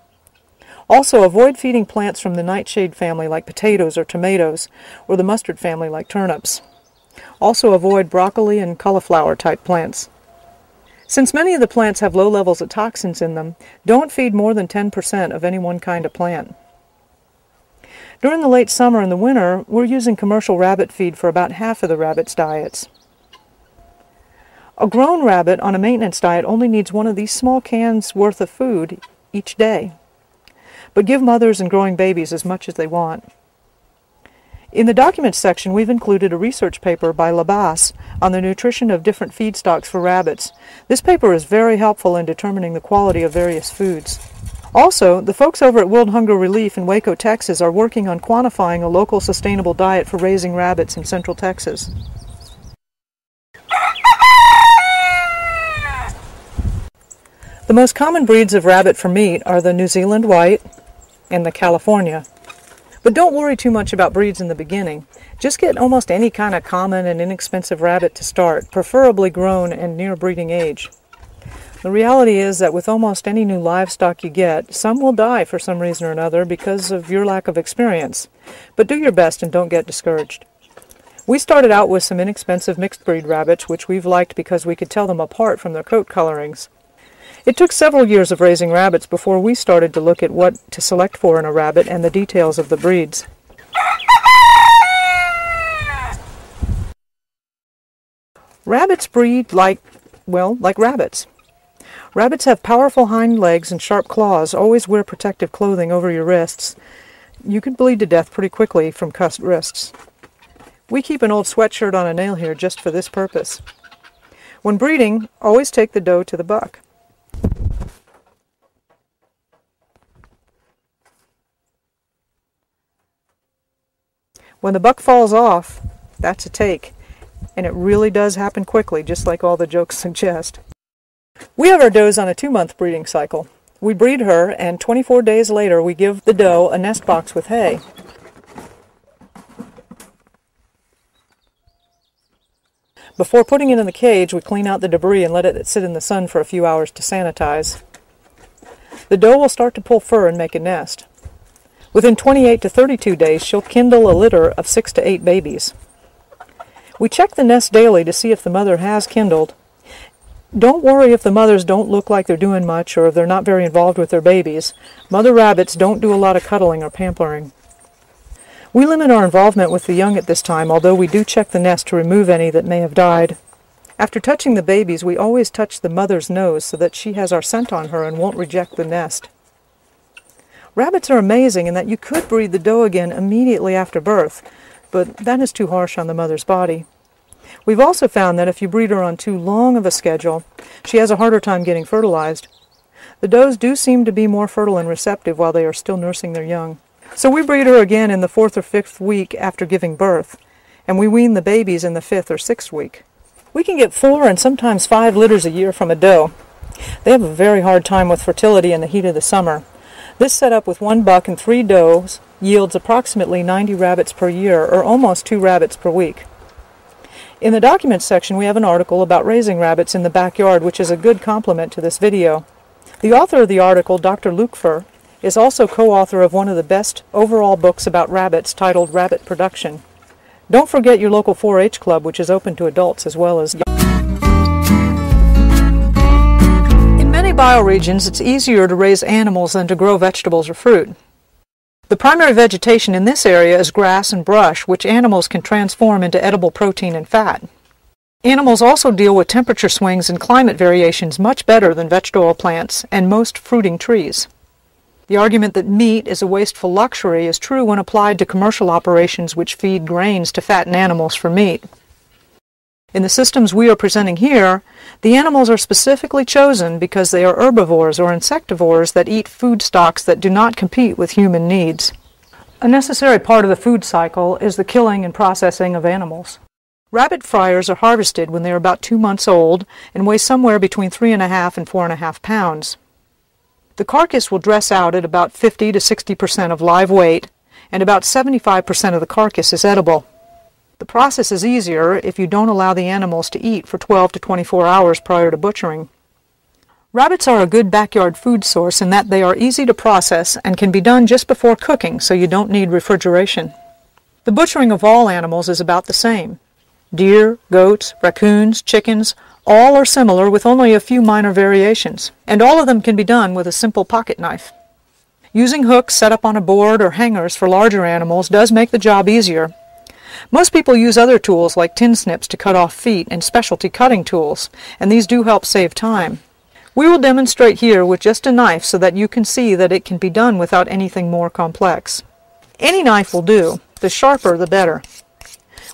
Also, avoid feeding plants from the nightshade family like potatoes or tomatoes, or the mustard family like turnips. Also, avoid broccoli and cauliflower type plants. Since many of the plants have low levels of toxins in them, don't feed more than 10% of any one kind of plant. During the late summer and the winter, we're using commercial rabbit feed for about half of the rabbits' diets. A grown rabbit on a maintenance diet only needs one of these small cans worth of food each day. But give mothers and growing babies as much as they want. In the documents section, we've included a research paper by Labas on the nutrition of different feedstocks for rabbits. This paper is very helpful in determining the quality of various foods. Also, the folks over at World Hunger Relief in Waco, Texas are working on quantifying a local sustainable diet for raising rabbits in Central Texas. The most common breeds of rabbit for meat are the New Zealand White and the California. But don't worry too much about breeds in the beginning. Just get almost any kind of common and inexpensive rabbit to start, preferably grown and near breeding age. The reality is that with almost any new livestock you get, some will die for some reason or another because of your lack of experience. But do your best and don't get discouraged. We started out with some inexpensive mixed breed rabbits, which we've liked because we could tell them apart from their coat colorings. It took several years of raising rabbits before we started to look at what to select for in a rabbit and the details of the breeds. Rabbits breed like rabbits. Rabbits have powerful hind legs and sharp claws. Always wear protective clothing over your wrists. You can bleed to death pretty quickly from cut wrists. We keep an old sweatshirt on a nail here just for this purpose. When breeding, always take the doe to the buck. When the buck falls off, that's a take, and it really does happen quickly, just like all the jokes suggest. We have our does on a 2-month breeding cycle. We breed her, and 24 days later we give the doe a nest box with hay. Before putting it in the cage, we clean out the debris and let it sit in the sun for a few hours to sanitize. The doe will start to pull fur and make a nest. Within 28 to 32 days, she'll kindle a litter of 6 to 8 babies. We check the nest daily to see if the mother has kindled. Don't worry if the mothers don't look like they're doing much or if they're not very involved with their babies. Mother rabbits don't do a lot of cuddling or pampering. We limit our involvement with the young at this time, although we do check the nest to remove any that may have died. After touching the babies, we always touch the mother's nose so that she has our scent on her and won't reject the nest. Rabbits are amazing in that you could breed the doe again immediately after birth, but that is too harsh on the mother's body. We've also found that if you breed her on too long of a schedule, she has a harder time getting fertilized. The does do seem to be more fertile and receptive while they are still nursing their young. So we breed her again in the 4th or 5th week after giving birth, and we wean the babies in the 5th or 6th week. We can get 4 and sometimes 5 litters a year from a doe. They have a very hard time with fertility in the heat of the summer. This setup with 1 buck and 3 does yields approximately 90 rabbits per year, or almost 2 rabbits per week. In the documents section, we have an article about raising rabbits in the backyard, which is a good complement to this video. The author of the article, Dr. Mwbfp, is also co-author of one of the best overall books about rabbits titled Rabbit Production. Don't forget your local 4-H club, which is open to adults as well as young. In many bioregions, it's easier to raise animals than to grow vegetables or fruit. The primary vegetation in this area is grass and brush, which animals can transform into edible protein and fat. Animals also deal with temperature swings and climate variations much better than vegetable plants and most fruiting trees. The argument that meat is a wasteful luxury is true when applied to commercial operations which feed grains to fatten animals for meat. In the systems we are presenting here, the animals are specifically chosen because they are herbivores or insectivores that eat food stocks that do not compete with human needs. A necessary part of the food cycle is the killing and processing of animals. Rabbit fryers are harvested when they are about 2 months old and weigh somewhere between 3.5 and 4.5 pounds. The carcass will dress out at about 50 to 60% of live weight, and about 75% of the carcass is edible. The process is easier if you don't allow the animals to eat for 12 to 24 hours prior to butchering. Rabbits are a good backyard food source in that they are easy to process and can be done just before cooking, so you don't need refrigeration. The butchering of all animals is about the same. Deer, goats, raccoons, chickens, all are similar with only a few minor variations, and all of them can be done with a simple pocket knife. Using hooks set up on a board or hangers for larger animals does make the job easier. Most people use other tools like tin snips to cut off feet and specialty cutting tools, and these do help save time. We will demonstrate here with just a knife so that you can see that it can be done without anything more complex. Any knife will do. The sharper, the better.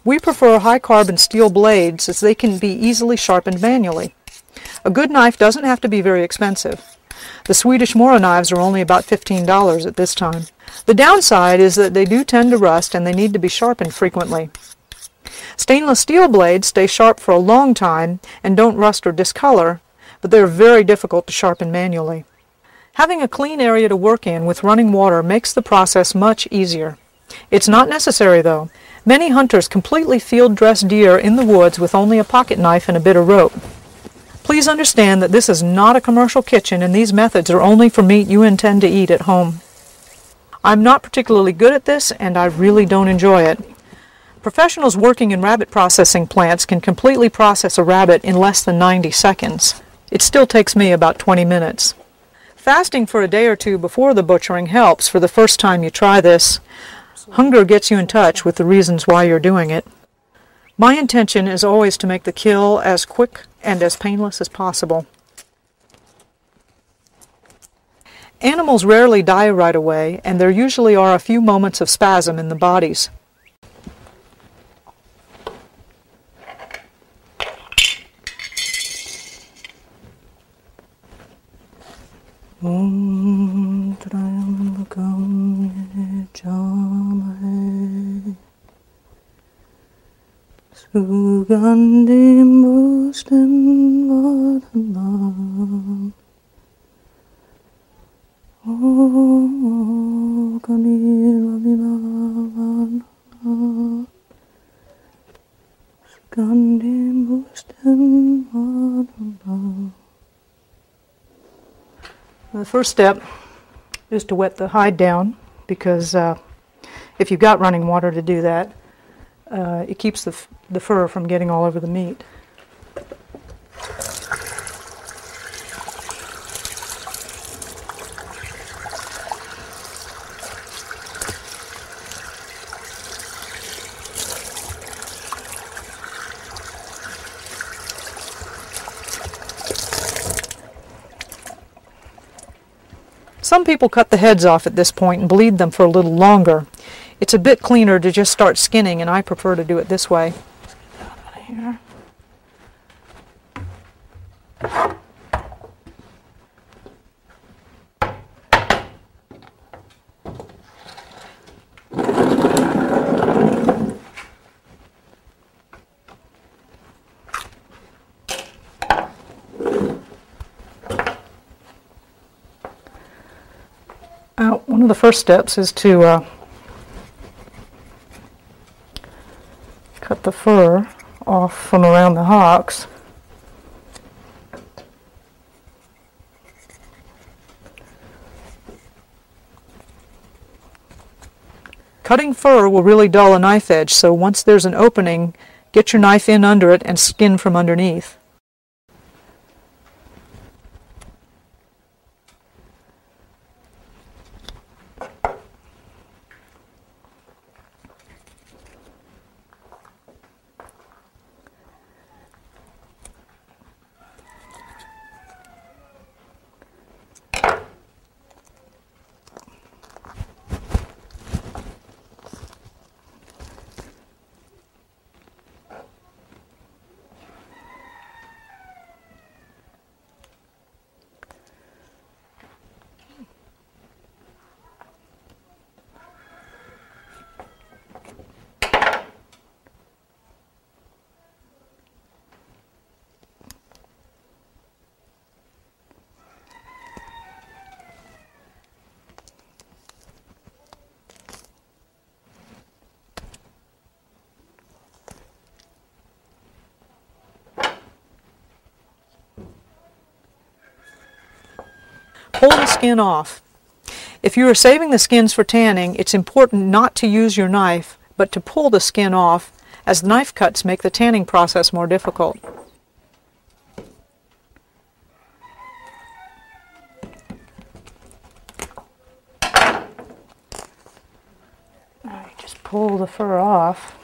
We prefer high-carbon steel blades as they can be easily sharpened manually. A good knife doesn't have to be very expensive. The Swedish Mora knives are only about $15 at this time. The downside is that they do tend to rust and they need to be sharpened frequently. Stainless steel blades stay sharp for a long time and don't rust or discolor, but they're very difficult to sharpen manually. Having a clean area to work in with running water makes the process much easier. It's not necessary, though. Many hunters completely field-dress deer in the woods with only a pocket knife and a bit of rope. Please understand that this is not a commercial kitchen and these methods are only for meat you intend to eat at home. I'm not particularly good at this and I really don't enjoy it. Professionals working in rabbit processing plants can completely process a rabbit in less than 90 seconds. It still takes me about 20 minutes. Fasting for a day or two before the butchering helps for the first time you try this. Hunger gets you in touch with the reasons why you're doing it. My intention is always to make the kill as quick and as painless as possible. Animals rarely die right away, and there usually are a few moments of spasm in the bodies. Sugandim bosten varanam. O kanil avimavan. Sugandim bosten varanam. The first step is to wet the hide down, because if you've got running water to do that, it keeps the fur from getting all over the meat. Some people cut the heads off at this point and bleed them for a little longer. It's a bit cleaner to just start skinning, and I prefer to do it this way. Here. One of the first steps is to cut the fur off from around the hocks. Cutting fur will really dull a knife edge, so once there's an opening, get your knife in under it and skin from underneath. pull the skin off. If you are saving the skins for tanning, it's important not to use your knife, but to pull the skin off, as knife cuts make the tanning process more difficult. Just pull the fur off.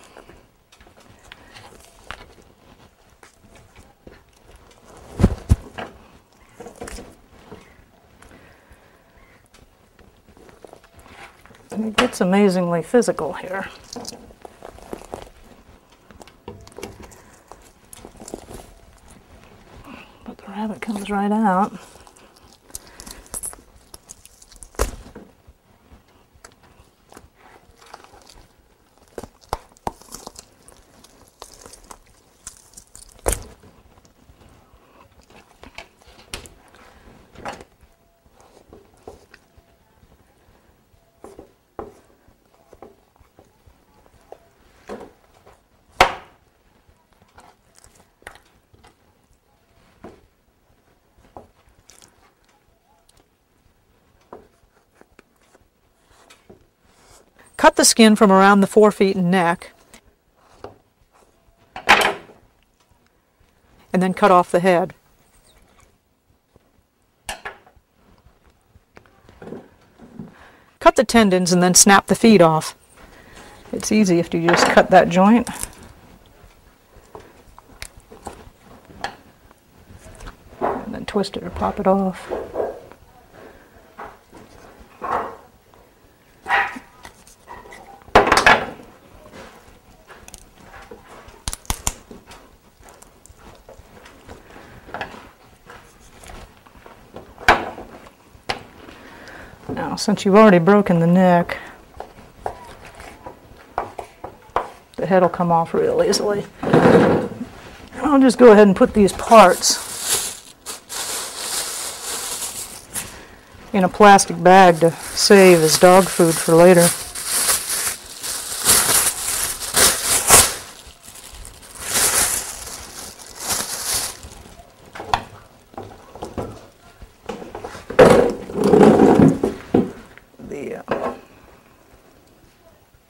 And it gets amazingly physical here. But the rabbit comes right out. Cut the skin from around the forefeet and neck, and then cut off the head. Cut the tendons and then snap the feet off. It's easy if you just cut that joint. And then twist it or pop it off. Now, since you've already broken the neck, the head will come off real easily. I'll just go ahead and put these parts in a plastic bag to save as dog food for later.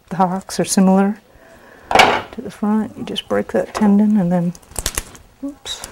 The hocks are similar to the front. You just break that tendon and then, oops.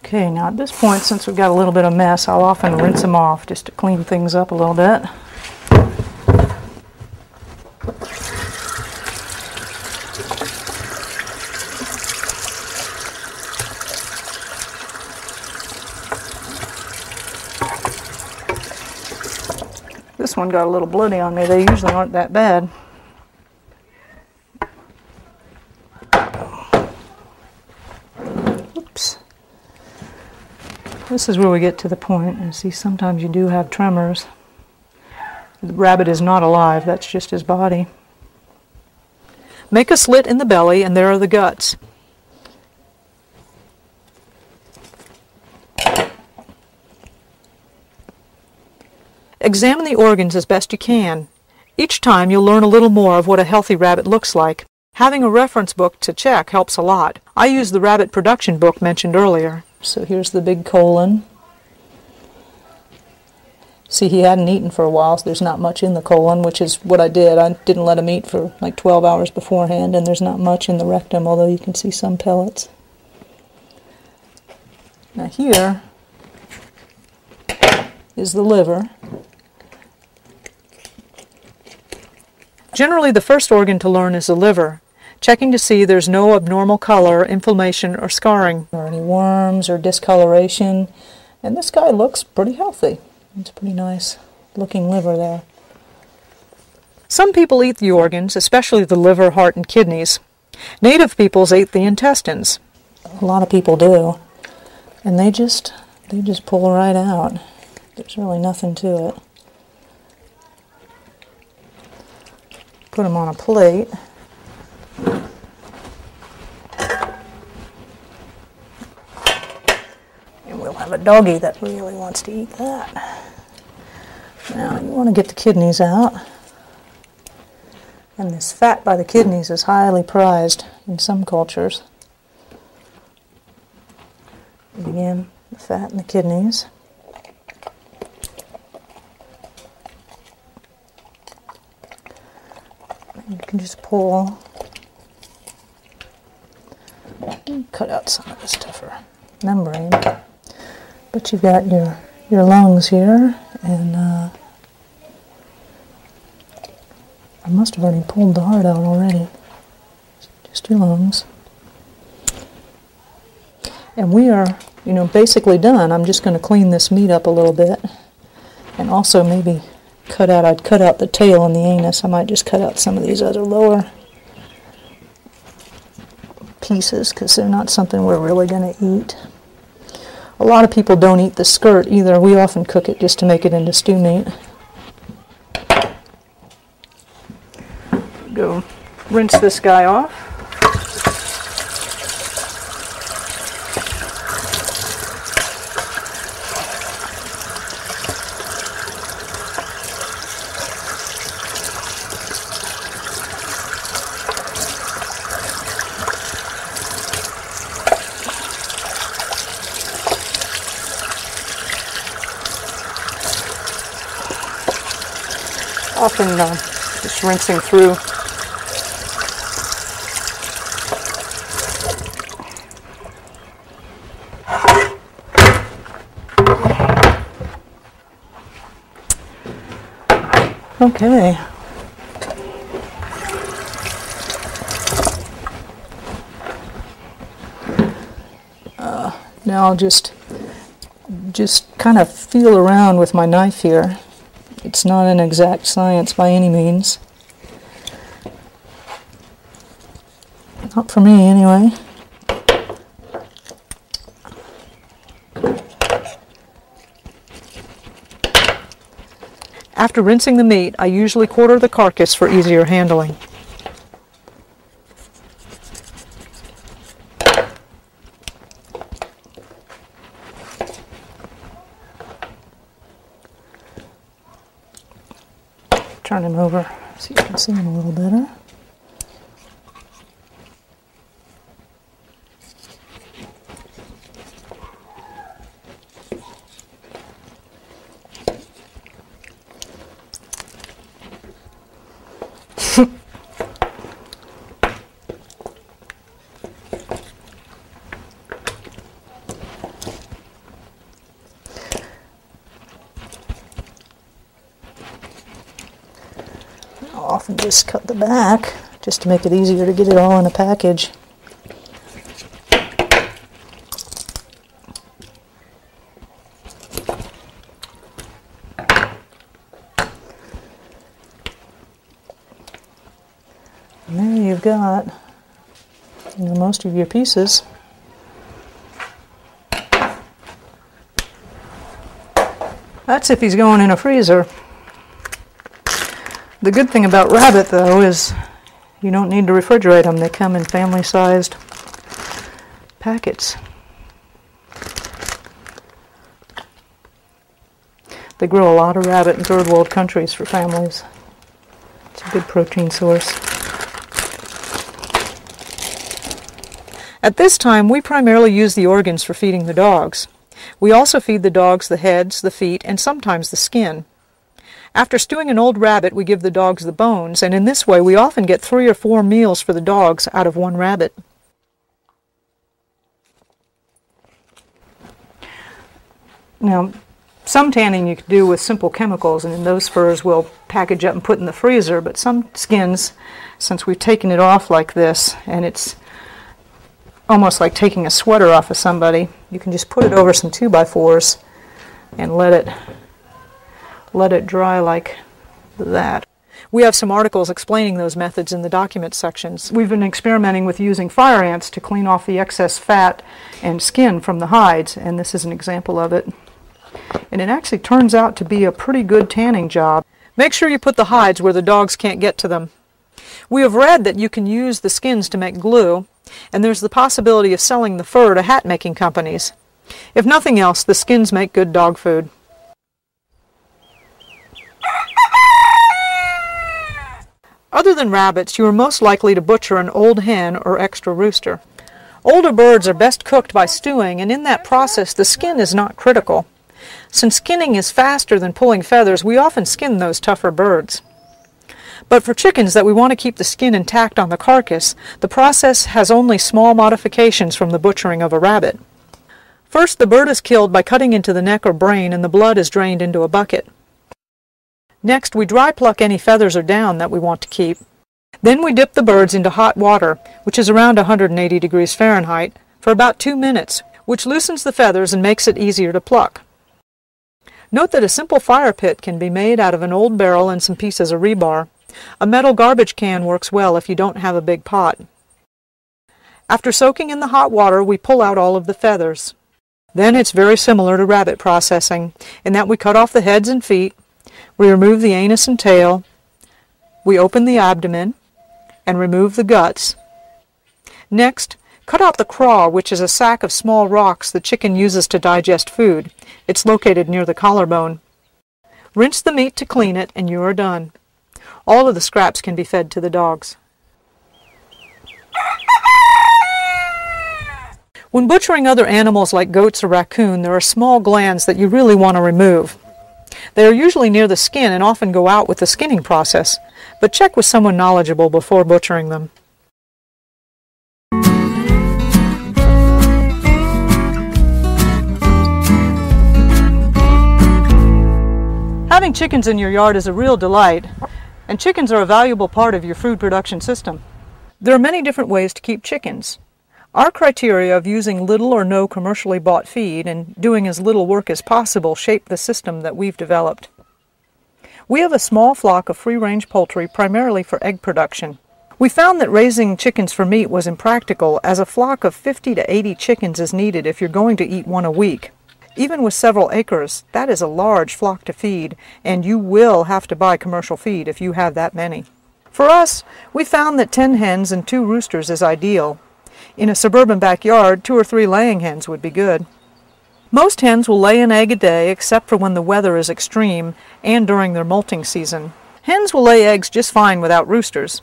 Okay, now at this point, since we've got a little bit of mess, I'll often rinse them off just to clean things up a little bit. This one got a little bloody on me. They usually aren't that bad. Oops. This is where we get to the point, and see, sometimes you do have tremors. The rabbit is not alive, that's just his body. Make a slit in the belly, and there are the guts. Examine the organs as best you can. Each time you'll learn a little more of what a healthy rabbit looks like. Having a reference book to check helps a lot. I use the rabbit production book mentioned earlier. So here's the big colon. See, he hadn't eaten for a while, so there's not much in the colon, which is what I did. I didn't let him eat for like 12 hours beforehand, and there's not much in the rectum, although you can see some pellets. Now here is the liver. Generally, the first organ to learn is the liver, checking to see there's no abnormal color, inflammation, or scarring, or any worms or discoloration. And this guy looks pretty healthy. It's a pretty nice looking liver there. Some people eat the organs, especially the liver, heart, and kidneys. Native peoples ate the intestines. A lot of people do. And they just pull right out. There's really nothing to it. Put them on a plate. And we'll have a doggy that really wants to eat that. Now you want to get the kidneys out. And this fat by the kidneys is highly prized in some cultures. And again, the fat in the kidneys. You can just pull and cut out some of this tougher membrane. But you've got your lungs here, and I must have already pulled the heart out already. Just your lungs. And we are, basically done. I'm just going to clean this meat up a little bit. And also maybe I'd cut out the tail and the anus. I might just cut out some of these other lower pieces because they're not something we're really going to eat. A lot of people don't eat the skirt either. We often cook it just to make it into stew meat. Go rinse this guy off. Often just rinsing through. Okay. Now I'll just kind of feel around with my knife here. It's not an exact science by any means. Not for me, anyway. After rinsing the meat, I usually quarter the carcass for easier handling. Turn him over so you can see him a little better. I'll often just cut the back just to make it easier to get it all in a package. And there you've got, most of your pieces. That's if he's going in a freezer. The good thing about rabbit, though, is you don't need to refrigerate them. They come in family-sized packets. They grow a lot of rabbit in third world countries for families. It's a good protein source. At this time, we primarily use the organs for feeding the dogs. We also feed the dogs the heads, the feet, and sometimes the skin. After stewing an old rabbit, we give the dogs the bones, and in this way we often get 3 or 4 meals for the dogs out of one rabbit. Now, some tanning you can do with simple chemicals, and in those furs we'll package up and put in the freezer, but some skins, since we've taken it off like this, and it's almost like taking a sweater off of somebody, you can just put it over some 2x4s and let it dry like that. We have some articles explaining those methods in the document sections. We've been experimenting with using fire ants to clean off the excess fat and skin from the hides, and this is an example of it. and it actually turns out to be a pretty good tanning job. Make sure you put the hides where the dogs can't get to them. We have read that you can use the skins to make glue, and there's the possibility of selling the fur to hat-making companies. If nothing else, the skins make good dog food. Other than rabbits, you are most likely to butcher an old hen or extra rooster. Older birds are best cooked by stewing, and in that process the skin is not critical. Since skinning is faster than pulling feathers, we often skin those tougher birds. But for chickens that we want to keep the skin intact on the carcass, the process has only small modifications from the butchering of a rabbit. First, the bird is killed by cutting into the neck or brain, and the blood is drained into a bucket. Next, we dry pluck any feathers or down that we want to keep. Then we dip the birds into hot water, which is around 180 degrees Fahrenheit, for about 2 minutes, which loosens the feathers and makes it easier to pluck. Note that a simple fire pit can be made out of an old barrel and some pieces of rebar. A metal garbage can works well if you don't have a big pot. After soaking in the hot water, we pull out all of the feathers. Then it's very similar to rabbit processing, in that we cut off the heads and feet, we remove the anus and tail, we open the abdomen, and remove the guts. Next, cut out the craw, which is a sack of small rocks the chicken uses to digest food. It's located near the collarbone. Rinse the meat to clean it, and you are done. All of the scraps can be fed to the dogs. When butchering other animals like goats or raccoon, there are small glands that you really want to remove. They are usually near the skin and often go out with the skinning process, but check with someone knowledgeable before butchering them. Having chickens in your yard is a real delight, and chickens are a valuable part of your food production system. There are many different ways to keep chickens. Our criteria of using little or no commercially bought feed and doing as little work as possible shape the system that we've developed. We have a small flock of free-range poultry primarily for egg production. We found that raising chickens for meat was impractical, as a flock of 50 to 80 chickens is needed if you're going to eat one a week. Even with several acres, that is a large flock to feed, and you will have to buy commercial feed if you have that many. For us, we found that 10 hens and 2 roosters is ideal. In a suburban backyard, 2 or 3 laying hens would be good. Most hens will lay an egg a day except for when the weather is extreme and during their molting season. Hens will lay eggs just fine without roosters.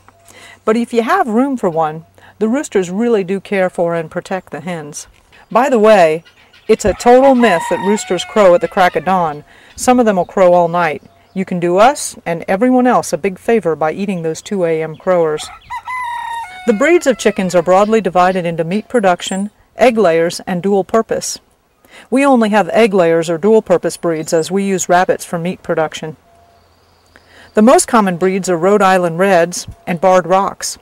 But if you have room for one, the roosters really do care for and protect the hens. By the way, it's a total myth that roosters crow at the crack of dawn. Some of them will crow all night. You can do us and everyone else a big favor by eating those 2 a.m. crowers. The breeds of chickens are broadly divided into meat production, egg layers, and dual purpose. We only have egg layers or dual purpose breeds, as we use rabbits for meat production. The most common breeds are Rhode Island Reds and Barred Rocks.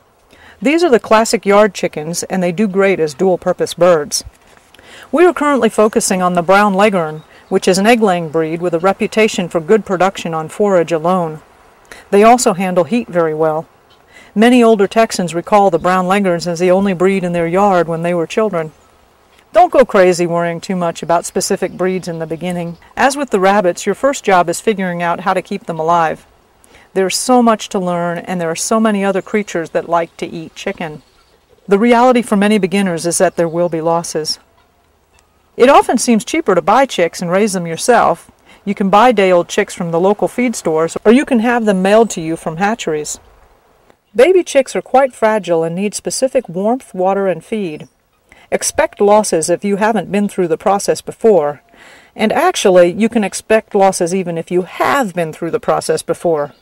These are the classic yard chickens, and they do great as dual purpose birds. We are currently focusing on the Brown Leghorn, which is an egg-laying breed with a reputation for good production on forage alone. They also handle heat very well. Many older Texans recall the Brown Leghorns as the only breed in their yard when they were children. Don't go crazy worrying too much about specific breeds in the beginning. As with the rabbits, your first job is figuring out how to keep them alive. There's so much to learn, and there are so many other creatures that like to eat chicken. The reality for many beginners is that there will be losses. It often seems cheaper to buy chicks and raise them yourself. You can buy day-old chicks from the local feed stores, or you can have them mailed to you from hatcheries. Baby chicks are quite fragile and need specific warmth, water, and feed. Expect losses if you haven't been through the process before. And actually, you can expect losses even if you have been through the process before.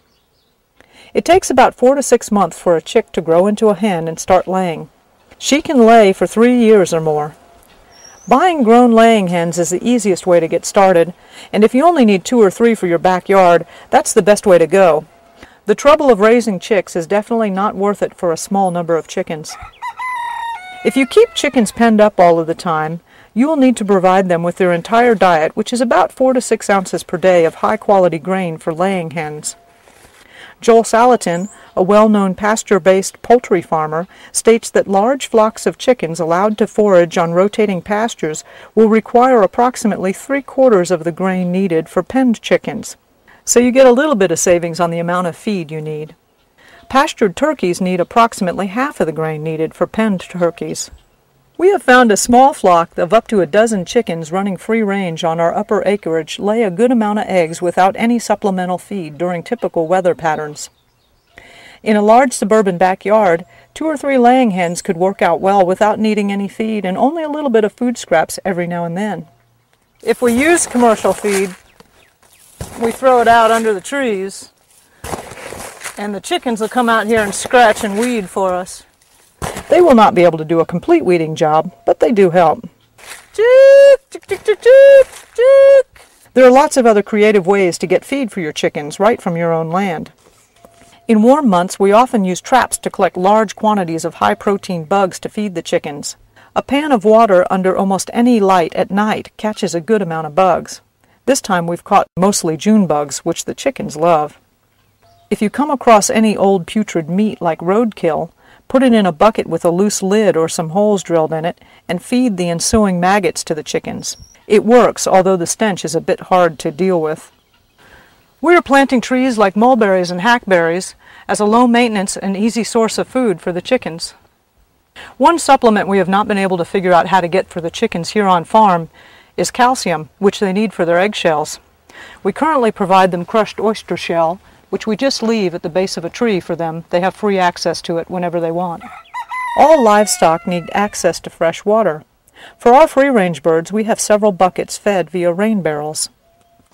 It takes about 4 to 6 months for a chick to grow into a hen and start laying. She can lay for 3 years or more. Buying grown laying hens is the easiest way to get started, and if you only need 2 or 3 for your backyard, that's the best way to go. The trouble of raising chicks is definitely not worth it for a small number of chickens. If you keep chickens penned up all of the time, you will need to provide them with their entire diet, which is about 4 to 6 ounces per day of high-quality grain for laying hens. Joel Salatin, a well-known pasture-based poultry farmer, states that large flocks of chickens allowed to forage on rotating pastures will require approximately 3/4 of the grain needed for penned chickens. So you get a little bit of savings on the amount of feed you need. Pastured turkeys need approximately half of the grain needed for penned turkeys. We have found a small flock of up to a dozen chickens running free range on our upper acreage lay a good amount of eggs without any supplemental feed during typical weather patterns. In a large suburban backyard, 2 or 3 laying hens could work out well without needing any feed and only a little bit of food scraps every now and then. If we use commercial feed, we throw it out under the trees, and the chickens will come out here and scratch and weed for us. They will not be able to do a complete weeding job, but they do help. There are lots of other creative ways to get feed for your chickens right from your own land. In warm months, we often use traps to collect large quantities of high-protein bugs to feed the chickens. A pan of water under almost any light at night catches a good amount of bugs. This time we've caught mostly June bugs, which the chickens love. If you come across any old putrid meat like roadkill, put it in a bucket with a loose lid or some holes drilled in it, and feed the ensuing maggots to the chickens. It works, although the stench is a bit hard to deal with. We are planting trees like mulberries and hackberries as a low-maintenance and easy source of food for the chickens. One supplement we have not been able to figure out how to get for the chickens here on farm is calcium, which they need for their eggshells. We currently provide them crushed oyster shell, which we just leave at the base of a tree for them. They have free access to it whenever they want. All livestock need access to fresh water. For our free-range birds, we have several buckets fed via rain barrels.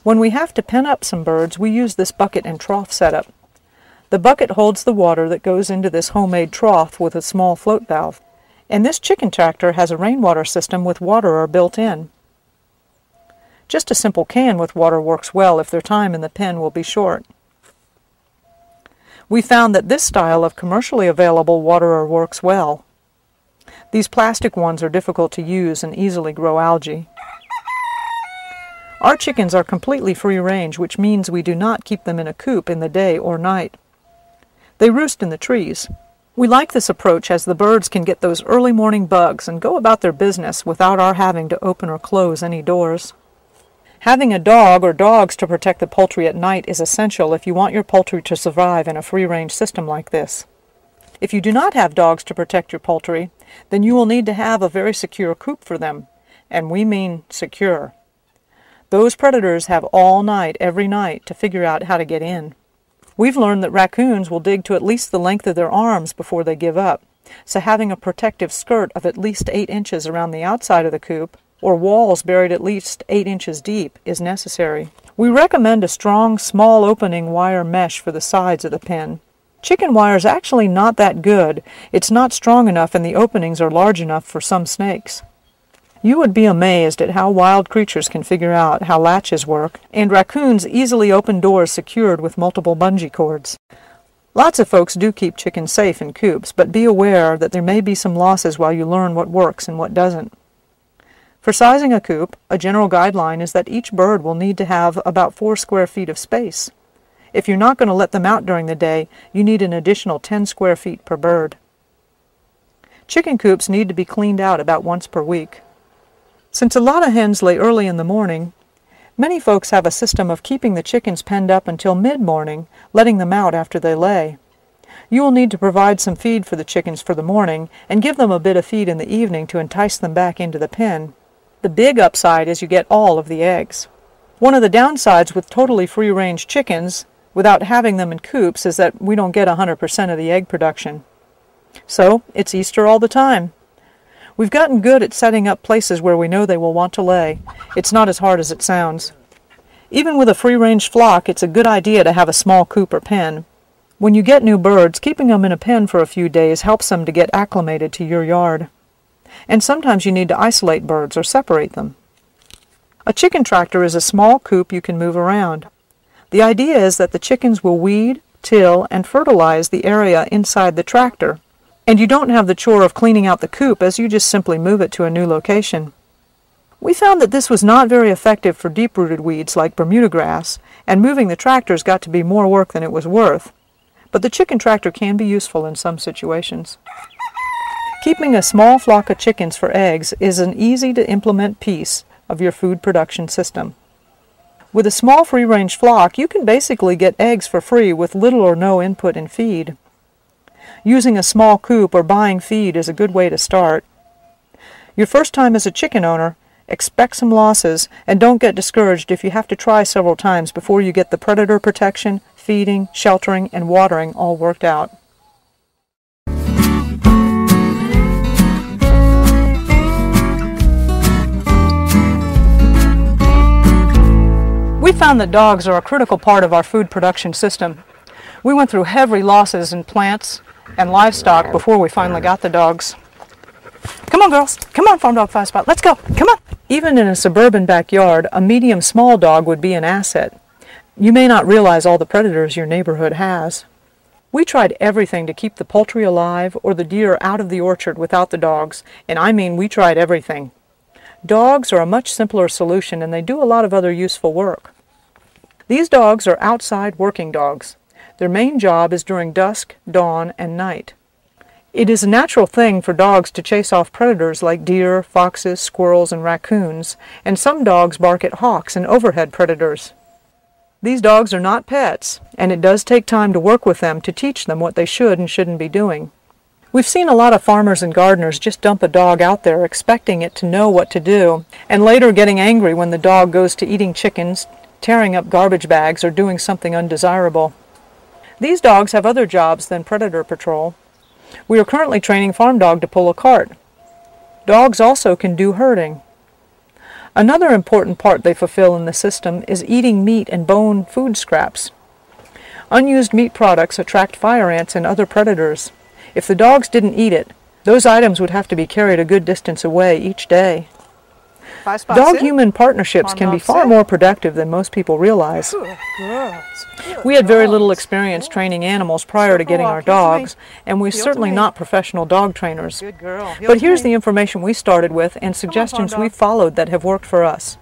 When we have to pen up some birds, we use this bucket and trough setup. The bucket holds the water that goes into this homemade trough with a small float valve. And this chicken tractor has a rainwater system with waterer built in. Just a simple can with water works well if their time in the pen will be short. We found that this style of commercially available waterer works well. These plastic ones are difficult to use and easily grow algae. Our chickens are completely free range, which means we do not keep them in a coop in the day or night. They roost in the trees. We like this approach as the birds can get those early morning bugs and go about their business without our having to open or close any doors. Having a dog or dogs to protect the poultry at night is essential if you want your poultry to survive in a free-range system like this. If you do not have dogs to protect your poultry, then you will need to have a very secure coop for them, and we mean secure. Those predators have all night, every night, to figure out how to get in. We've learned that raccoons will dig to at least the length of their arms before they give up, so having a protective skirt of at least 8 inches around the outside of the coop, or walls buried at least 8 inches deep, is necessary. We recommend a strong, small opening wire mesh for the sides of the pen. Chicken wire is actually not that good. It's not strong enough and the openings are large enough for some snakes. You would be amazed at how wild creatures can figure out how latches work, and raccoons easily open doors secured with multiple bungee cords. Lots of folks do keep chickens safe in coops, but be aware that there may be some losses while you learn what works and what doesn't. For sizing a coop, a general guideline is that each bird will need to have about 4 square feet of space. If you're not going to let them out during the day, you need an additional 10 square feet per bird. Chicken coops need to be cleaned out about once per week. Since a lot of hens lay early in the morning, many folks have a system of keeping the chickens penned up until mid-morning, letting them out after they lay. You will need to provide some feed for the chickens for the morning and give them a bit of feed in the evening to entice them back into the pen. The big upside is you get all of the eggs. One of the downsides with totally free-range chickens, without having them in coops, is that we don't get 100% of the egg production. So, it's Easter all the time. We've gotten good at setting up places where we know they will want to lay. It's not as hard as it sounds. Even with a free-range flock, it's a good idea to have a small coop or pen. When you get new birds, keeping them in a pen for a few days helps them to get acclimated to your yard. And sometimes you need to isolate birds or separate them. A chicken tractor is a small coop you can move around. The idea is that the chickens will weed, till, and fertilize the area inside the tractor, and you don't have the chore of cleaning out the coop as you just simply move it to a new location. We found that this was not very effective for deep-rooted weeds like Bermuda grass, and moving the tractors got to be more work than it was worth. but the chicken tractor can be useful in some situations. Keeping a small flock of chickens for eggs is an easy-to-implement piece of your food production system. With a small free-range flock, you can basically get eggs for free with little or no input in feed. Using a small coop or buying feed is a good way to start. Your first time as a chicken owner, expect some losses and don't get discouraged if you have to try several times before you get the predator protection, feeding, sheltering, and watering all worked out. We found that dogs are a critical part of our food production system. We went through heavy losses in plants and livestock before we finally got the dogs. Come on, girls. Come on, Farm Dog 5 Spot. Let's go. Come on. Even in a suburban backyard, a medium-small dog would be an asset. You may not realize all the predators your neighborhood has. We tried everything to keep the poultry alive or the deer out of the orchard without the dogs, and I mean we tried everything. Dogs are a much simpler solution, and they do a lot of other useful work. These dogs are outside working dogs. Their main job is during dusk, dawn, and night. It is a natural thing for dogs to chase off predators like deer, foxes, squirrels, and raccoons, and some dogs bark at hawks and overhead predators. These dogs are not pets, and it does take time to work with them to teach them what they should and shouldn't be doing. We've seen a lot of farmers and gardeners just dump a dog out there expecting it to know what to do, and later getting angry when the dog goes to eating chickens, tearing up garbage bags, or doing something undesirable. These dogs have other jobs than predator patrol. We are currently training Farm Dog to pull a cart. Dogs also can do herding. Another important part they fulfill in the system is eating meat and bone food scraps. Unused meat products attract fire ants and other predators. If the dogs didn't eat it, those items would have to be carried a good distance away each day. Dog-human partnerships can be far more productive than most people realize. We had very little experience training animals prior to getting our dogs, and we're certainly not professional dog trainers. But here's the information we started with and suggestions we followed that have worked for us.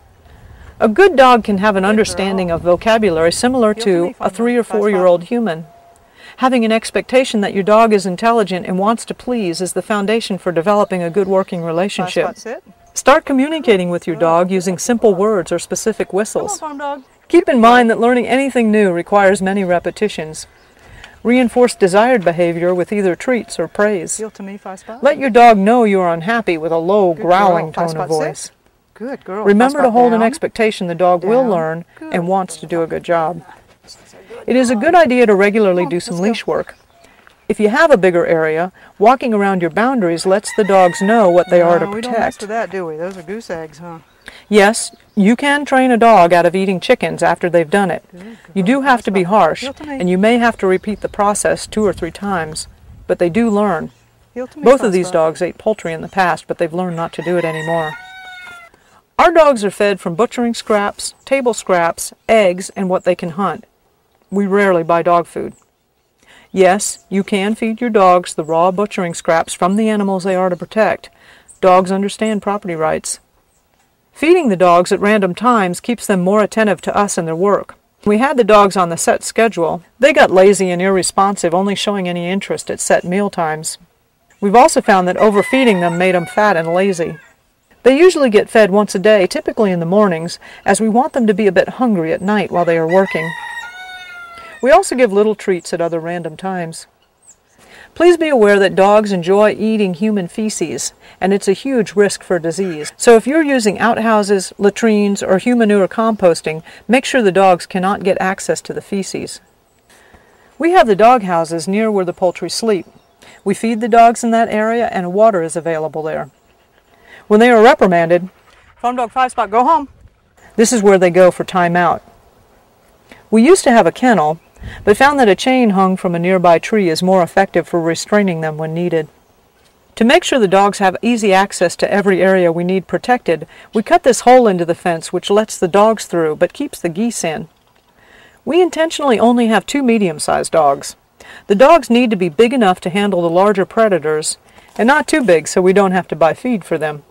A good dog can have an understanding of vocabulary similar to a 3 or 4-year-old human. Having an expectation that your dog is intelligent and wants to please is the foundation for developing a good working relationship. Start communicating with your dog using simple words or specific whistles. Keep in mind that learning anything new requires many repetitions. Reinforce desired behavior with either treats or praise. Let your dog know you are unhappy with a low, growling tone of voice. Remember to hold an expectation the dog will learn and wants to do a good job. It is a good idea to regularly do some leash work. If you have a bigger area, walking around your boundaries lets the dogs know what they are to protect. We don't mess with that, do we? Those are goose eggs, huh? Yes, you can train a dog out of eating chickens after they've done it. You do have to be harsh, and you may have to repeat the process 2 or 3 times, but they do learn. Both of these dogs ate poultry in the past, but they've learned not to do it anymore. Our dogs are fed from butchering scraps, table scraps, eggs, and what they can hunt. We rarely buy dog food. Yes, you can feed your dogs the raw butchering scraps from the animals they are to protect. Dogs understand property rights. Feeding the dogs at random times keeps them more attentive to us and their work. When we had the dogs on the set schedule, they got lazy and irresponsive, only showing any interest at set meal times. We've also found that overfeeding them made them fat and lazy. They usually get fed once a day, typically in the mornings, as we want them to be a bit hungry at night while they are working. We also give little treats at other random times. Please be aware that dogs enjoy eating human feces, and it's a huge risk for disease. So if you're using outhouses, latrines, or human manure composting, make sure the dogs cannot get access to the feces. We have the dog houses near where the poultry sleep. We feed the dogs in that area, and water is available there. When they are reprimanded, Farm Dog 5 Spot, go home. This is where they go for time out. We used to have a kennel, but found that a chain hung from a nearby tree is more effective for restraining them when needed. To make sure the dogs have easy access to every area we need protected, we cut this hole into the fence which lets the dogs through but keeps the geese in. We intentionally only have 2 medium-sized dogs. The dogs need to be big enough to handle the larger predators, and not too big so we don't have to buy feed for them.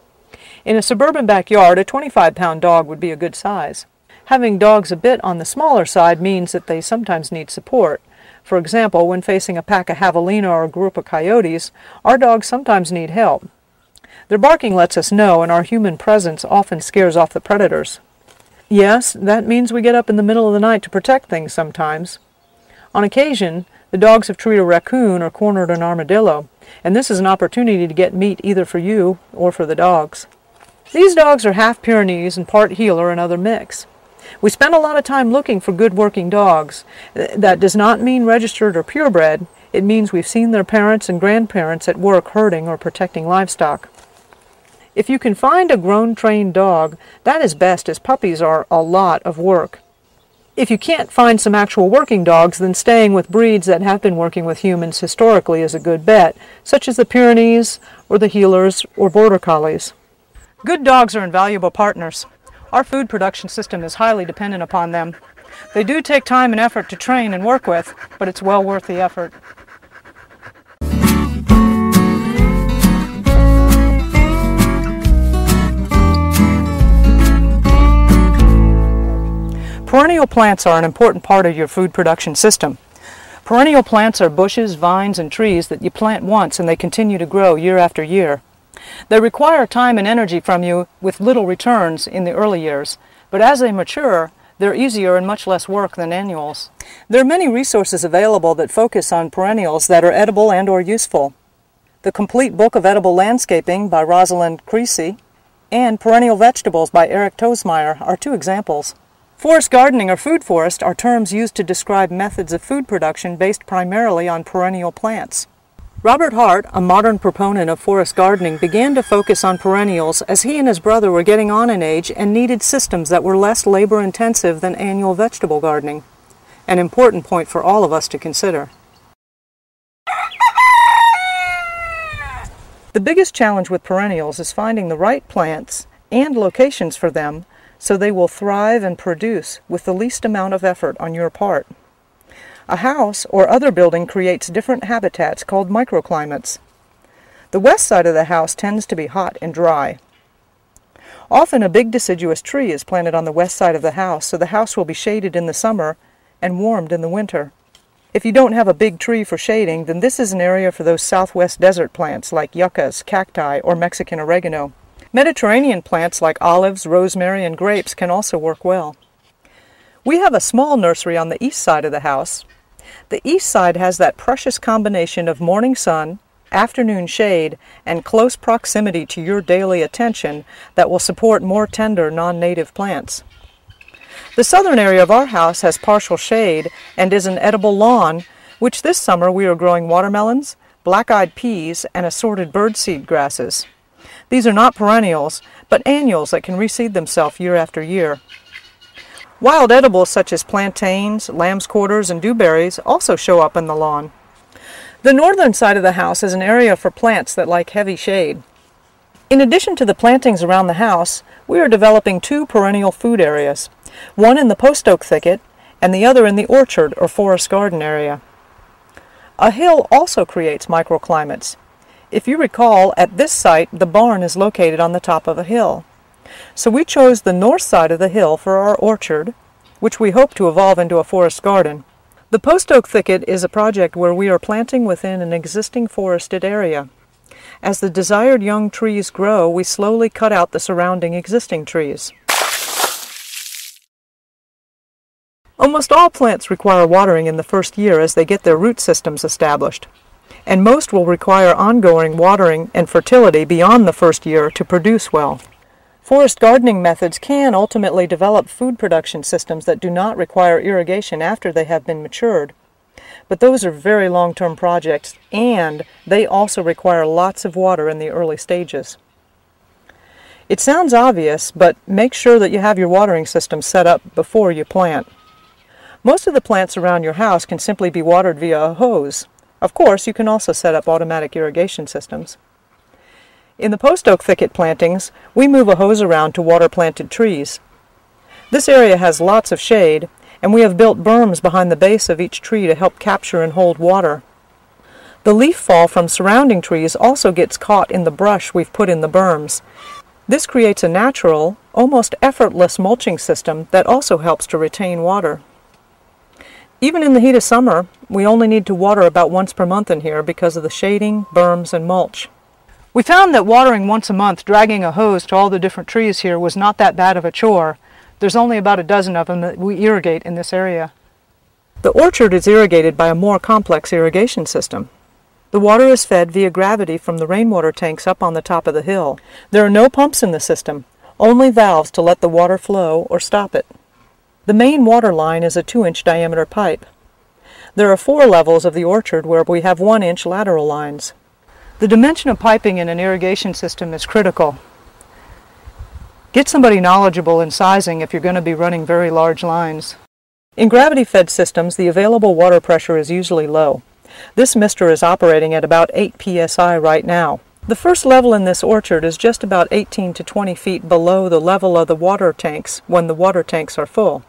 In a suburban backyard, a 25-pound dog would be a good size. Having dogs a bit on the smaller side means that they sometimes need support. For example, when facing a pack of javelina or a group of coyotes, our dogs sometimes need help. Their barking lets us know, and our human presence often scares off the predators. Yes, that means we get up in the middle of the night to protect things sometimes. On occasion, the dogs have treed a raccoon or cornered an armadillo, and this is an opportunity to get meat either for you or for the dogs. These dogs are half Pyrenees and part heeler and other mix. We spend a lot of time looking for good working dogs. That does not mean registered or purebred. It means we've seen their parents and grandparents at work herding or protecting livestock. If you can find a grown trained dog, that is best, as puppies are a lot of work. If you can't find some actual working dogs, then staying with breeds that have been working with humans historically is a good bet, such as the Pyrenees or the heelers or border collies. Good dogs are invaluable partners. Our food production system is highly dependent upon them. They do take time and effort to train and work with, but it's well worth the effort. Perennial plants are an important part of your food production system. Perennial plants are bushes, vines, and trees that you plant once and they continue to grow year after year. They require time and energy from you with little returns in the early years, but as they mature, they're easier and much less work than annuals. There are many resources available that focus on perennials that are edible and or useful. The Complete Book of Edible Landscaping by Rosalind Creasy and Perennial Vegetables by Eric Tosmeyer are two examples. Forest gardening or food forest are terms used to describe methods of food production based primarily on perennial plants. Robert Hart, a modern proponent of forest gardening, began to focus on perennials as he and his brother were getting on in age and needed systems that were less labor-intensive than annual vegetable gardening. An important point for all of us to consider. The biggest challenge with perennials is finding the right plants and locations for them so they will thrive and produce with the least amount of effort on your part. A house or other building creates different habitats called microclimates. The west side of the house tends to be hot and dry. Often a big deciduous tree is planted on the west side of the house, so the house will be shaded in the summer and warmed in the winter. If you don't have a big tree for shading, then this is an area for those southwest desert plants like yuccas, cacti, or Mexican oregano. Mediterranean plants like olives, rosemary, and grapes can also work well. We have a small nursery on the east side of the house. The east side has that precious combination of morning sun, afternoon shade, and close proximity to your daily attention that will support more tender non-native plants. The southern area of our house has partial shade and is an edible lawn, which this summer we are growing watermelons, black-eyed peas, and assorted birdseed grasses. These are not perennials, but annuals that can reseed themselves year after year. Wild edibles such as plantains, lamb's quarters, and dewberries also show up in the lawn. The northern side of the house is an area for plants that like heavy shade. In addition to the plantings around the house, we are developing two perennial food areas, one in the post oak thicket and the other in the orchard or forest garden area. A hill also creates microclimates. If you recall, at this site, the barn is located on the top of a hill. So we chose the north side of the hill for our orchard, which we hope to evolve into a forest garden. The post oak thicket is a project where we are planting within an existing forested area. As the desired young trees grow, we slowly cut out the surrounding existing trees. Almost all plants require watering in the first year as they get their root systems established, and most will require ongoing watering and fertility beyond the first year to produce well. Forest gardening methods can ultimately develop food production systems that do not require irrigation after they have been matured. But those are very long-term projects, and they also require lots of water in the early stages. It sounds obvious, but make sure that you have your watering system set up before you plant. Most of the plants around your house can simply be watered via a hose. Of course, you can also set up automatic irrigation systems. In the post oak thicket plantings, we move a hose around to water planted trees. This area has lots of shade, and we have built berms behind the base of each tree to help capture and hold water. The leaf fall from surrounding trees also gets caught in the brush we've put in the berms. This creates a natural, almost effortless mulching system that also helps to retain water. Even in the heat of summer, we only need to water about once per month in here because of the shading, berms, and mulch. We found that watering once a month, dragging a hose to all the different trees here, was not that bad of a chore. There's only about a dozen of them that we irrigate in this area. The orchard is irrigated by a more complex irrigation system. The water is fed via gravity from the rainwater tanks up on the top of the hill. There are no pumps in the system, only valves to let the water flow or stop it. The main water line is a 2-inch diameter pipe. There are 4 levels of the orchard where we have 1-inch lateral lines. The dimension of piping in an irrigation system is critical. Get somebody knowledgeable in sizing if you're going to be running very large lines. In gravity-fed systems, the available water pressure is usually low. This mister is operating at about 8 psi right now. The first level in this orchard is just about 18 to 20 feet below the level of the water tanks when the water tanks are full.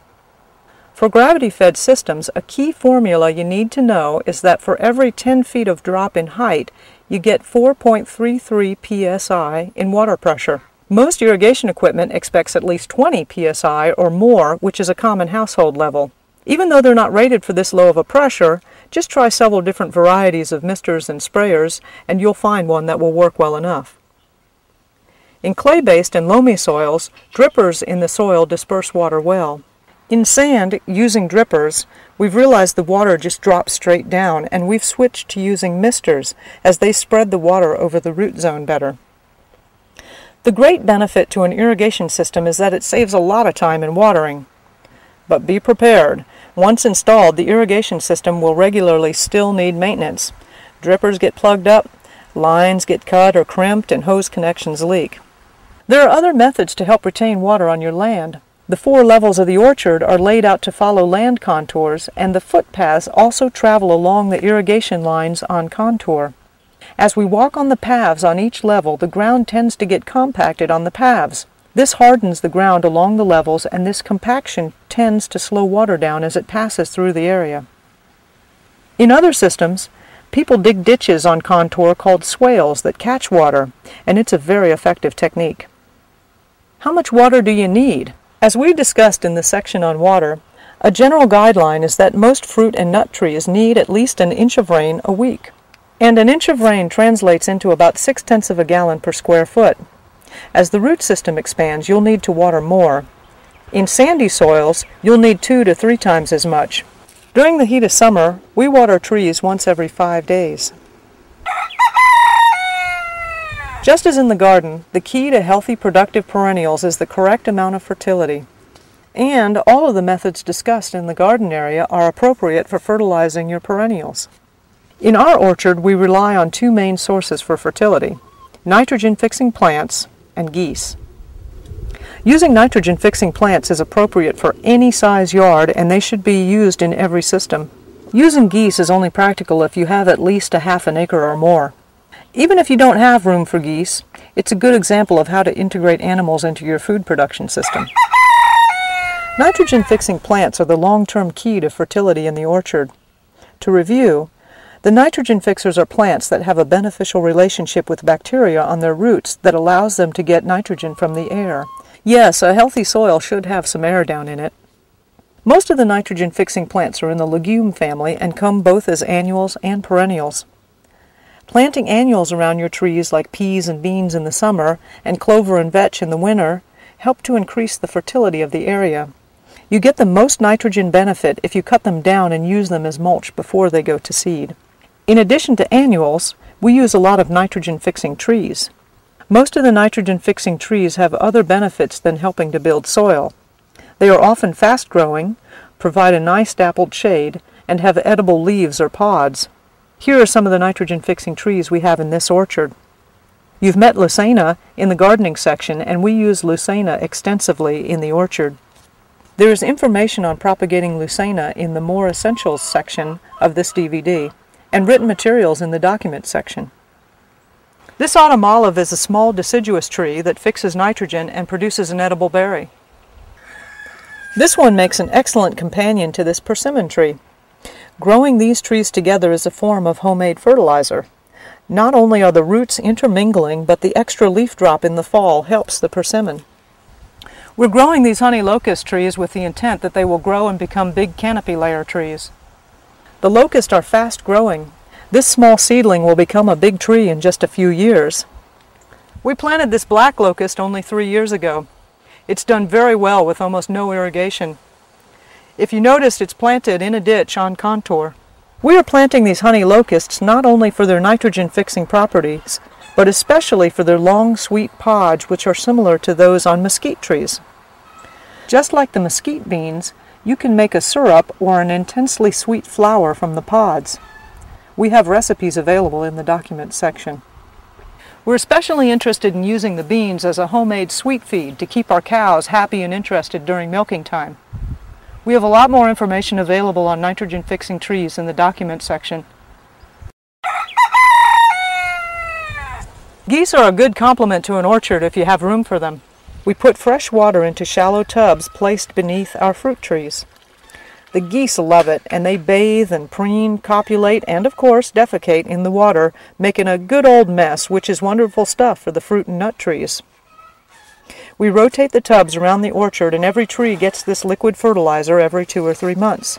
For gravity-fed systems, a key formula you need to know is that for every 10 feet of drop in height, you get 4.33 psi in water pressure. Most irrigation equipment expects at least 20 psi or more, which is a common household level. Even though they're not rated for this low of a pressure, just try several different varieties of misters and sprayers, and you'll find one that will work well enough. In clay-based and loamy soils, drippers in the soil disperse water well. In sand, using drippers, we've realized the water just drops straight down, and we've switched to using misters as they spread the water over the root zone better. The great benefit to an irrigation system is that it saves a lot of time in watering. But be prepared. Once installed, the irrigation system will regularly still need maintenance. Drippers get plugged up, lines get cut or crimped, and hose connections leak. There are other methods to help retain water on your land. The 4 levels of the orchard are laid out to follow land contours, and the footpaths also travel along the irrigation lines on contour. As we walk on the paths on each level, the ground tends to get compacted on the paths. This hardens the ground along the levels, and this compaction tends to slow water down as it passes through the area. In other systems, people dig ditches on contour called swales that catch water, and it's a very effective technique. How much water do you need? As we discussed in the section on water, a general guideline is that most fruit and nut trees need at least an inch of rain a week. And an inch of rain translates into about 0.6 of a gallon per square foot. As the root system expands, you'll need to water more. In sandy soils, you'll need 2 to 3 times as much. During the heat of summer, we water trees once every 5 days. Just as in the garden, the key to healthy, productive perennials is the correct amount of fertility. And all of the methods discussed in the garden area are appropriate for fertilizing your perennials. In our orchard, we rely on 2 main sources for fertility: nitrogen-fixing plants and geese. Using nitrogen-fixing plants is appropriate for any size yard, and they should be used in every system. Using geese is only practical if you have at least a half an acre or more. Even if you don't have room for geese, it's a good example of how to integrate animals into your food production system. Nitrogen-fixing plants are the long-term key to fertility in the orchard. To review, the nitrogen fixers are plants that have a beneficial relationship with bacteria on their roots that allows them to get nitrogen from the air. Yes, a healthy soil should have some air down in it. Most of the nitrogen-fixing plants are in the legume family and come both as annuals and perennials. Planting annuals around your trees like peas and beans in the summer and clover and vetch in the winter help to increase the fertility of the area. You get the most nitrogen benefit if you cut them down and use them as mulch before they go to seed. In addition to annuals, we use a lot of nitrogen-fixing trees. Most of the nitrogen-fixing trees have other benefits than helping to build soil. They are often fast-growing, provide a nice dappled shade, and have edible leaves or pods. Here are some of the nitrogen-fixing trees we have in this orchard. You've met Lucena in the gardening section, and we use Lucena extensively in the orchard. There is information on propagating Lucena in the More Essentials section of this DVD, and written materials in the Documents section. This autumn olive is a small deciduous tree that fixes nitrogen and produces an edible berry. This one makes an excellent companion to this persimmon tree. Growing these trees together is a form of homemade fertilizer. Not only are the roots intermingling, but the extra leaf drop in the fall helps the persimmon. We're growing these honey locust trees with the intent that they will grow and become big canopy layer trees. The locusts are fast growing. This small seedling will become a big tree in just a few years. We planted this black locust only 3 years ago. It's done very well with almost no irrigation. If you noticed, it's planted in a ditch on contour. We are planting these honey locusts not only for their nitrogen-fixing properties, but especially for their long, sweet pods, which are similar to those on mesquite trees. Just like the mesquite beans, you can make a syrup or an intensely sweet flour from the pods. We have recipes available in the documents section. We're especially interested in using the beans as a homemade sweet feed to keep our cows happy and interested during milking time. We have a lot more information available on nitrogen-fixing trees in the documents section. Geese are a good complement to an orchard if you have room for them. We put fresh water into shallow tubs placed beneath our fruit trees. The geese love it, and they bathe and preen, copulate, and of course defecate in the water, making a good old mess, which is wonderful stuff for the fruit and nut trees. We rotate the tubs around the orchard, and every tree gets this liquid fertilizer every 2 or 3 months.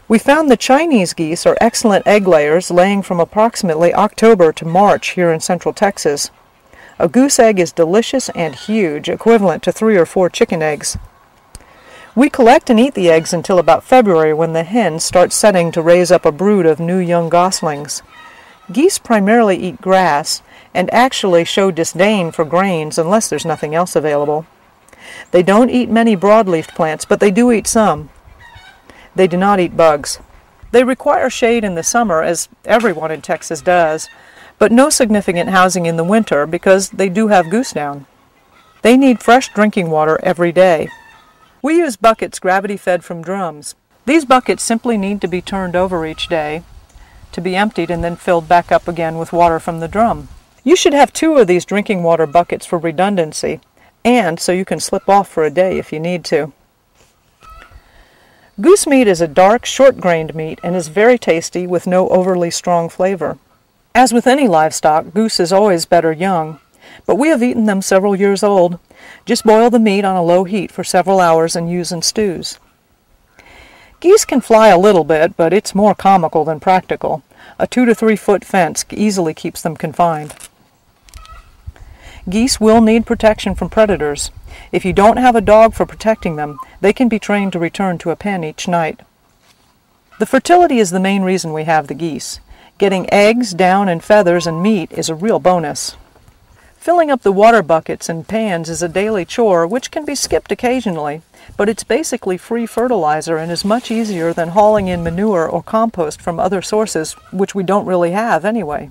We found the Chinese geese are excellent egg layers, laying from approximately October to March here in central Texas. A goose egg is delicious and huge, equivalent to 3 or 4 chicken eggs. We collect and eat the eggs until about February, when the hens start setting to raise up a brood of new young goslings. Geese primarily eat grass and actually show disdain for grains unless there's nothing else available. They don't eat many broadleaf plants, but they do eat some. They do not eat bugs. They require shade in the summer, as everyone in Texas does, but no significant housing in the winter because they do have goose down. They need fresh drinking water every day. We use buckets gravity-fed from drums. These buckets simply need to be turned over each day to be emptied and then filled back up again with water from the drum. You should have 2 of these drinking water buckets for redundancy, and so you can slip off for a day if you need to. Goose meat is a dark, short-grained meat and is very tasty with no overly strong flavor. As with any livestock, goose is always better young, but we have eaten them several years old. Just boil the meat on a low heat for several hours and use in stews. Geese can fly a little bit, but it's more comical than practical. A 2 to 3 foot fence easily keeps them confined. Geese will need protection from predators. If you don't have a dog for protecting them, they can be trained to return to a pen each night. The fertility is the main reason we have the geese. Getting eggs, down, and feathers and meat is a real bonus. Filling up the water buckets and pans is a daily chore which can be skipped occasionally, but it's basically free fertilizer and is much easier than hauling in manure or compost from other sources, which we don't really have anyway.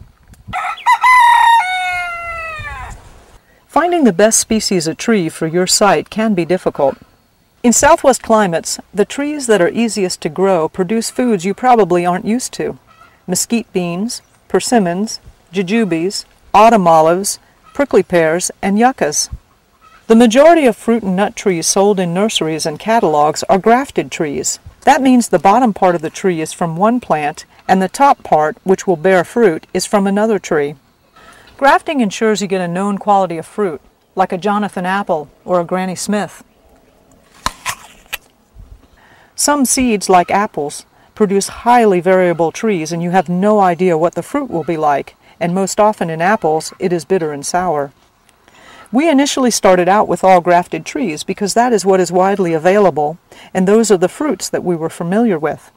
Finding the best species of tree for your site can be difficult. In southwest climates, the trees that are easiest to grow produce foods you probably aren't used to: mesquite beans, persimmons, jujubes, autumn olives, prickly pears, and yuccas. The majority of fruit and nut trees sold in nurseries and catalogs are grafted trees. That means the bottom part of the tree is from one plant, and the top part, which will bear fruit, is from another tree. Grafting ensures you get a known quality of fruit, like a Jonathan apple or a Granny Smith. Some seeds, like apples, produce highly variable trees, and you have no idea what the fruit will be like, and most often in apples, it is bitter and sour. We initially started out with all grafted trees because that is what is widely available, and those are the fruits that we were familiar with.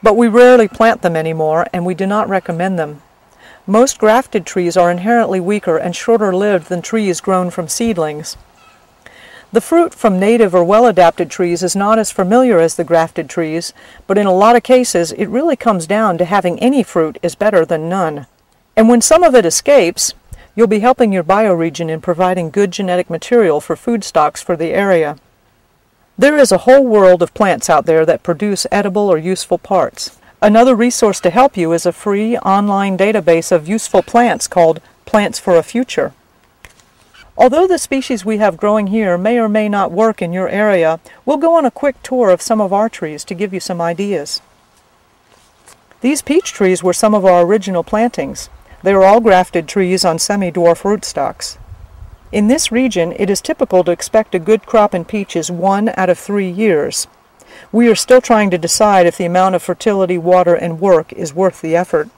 But we rarely plant them anymore, and we do not recommend them. Most grafted trees are inherently weaker and shorter-lived than trees grown from seedlings. The fruit from native or well-adapted trees is not as familiar as the grafted trees, but in a lot of cases it really comes down to having any fruit is better than none. And when some of it escapes, you'll be helping your bioregion in providing good genetic material for food stocks for the area. There is a whole world of plants out there that produce edible or useful parts. Another resource to help you is a free online database of useful plants called Plants for a Future. Although the species we have growing here may or may not work in your area, we'll go on a quick tour of some of our trees to give you some ideas. These peach trees were some of our original plantings. They are all grafted trees on semi-dwarf rootstocks. In this region, it is typical to expect a good crop in peaches 1 out of 3 years. We are still trying to decide if the amount of fertility, water, and work is worth the effort.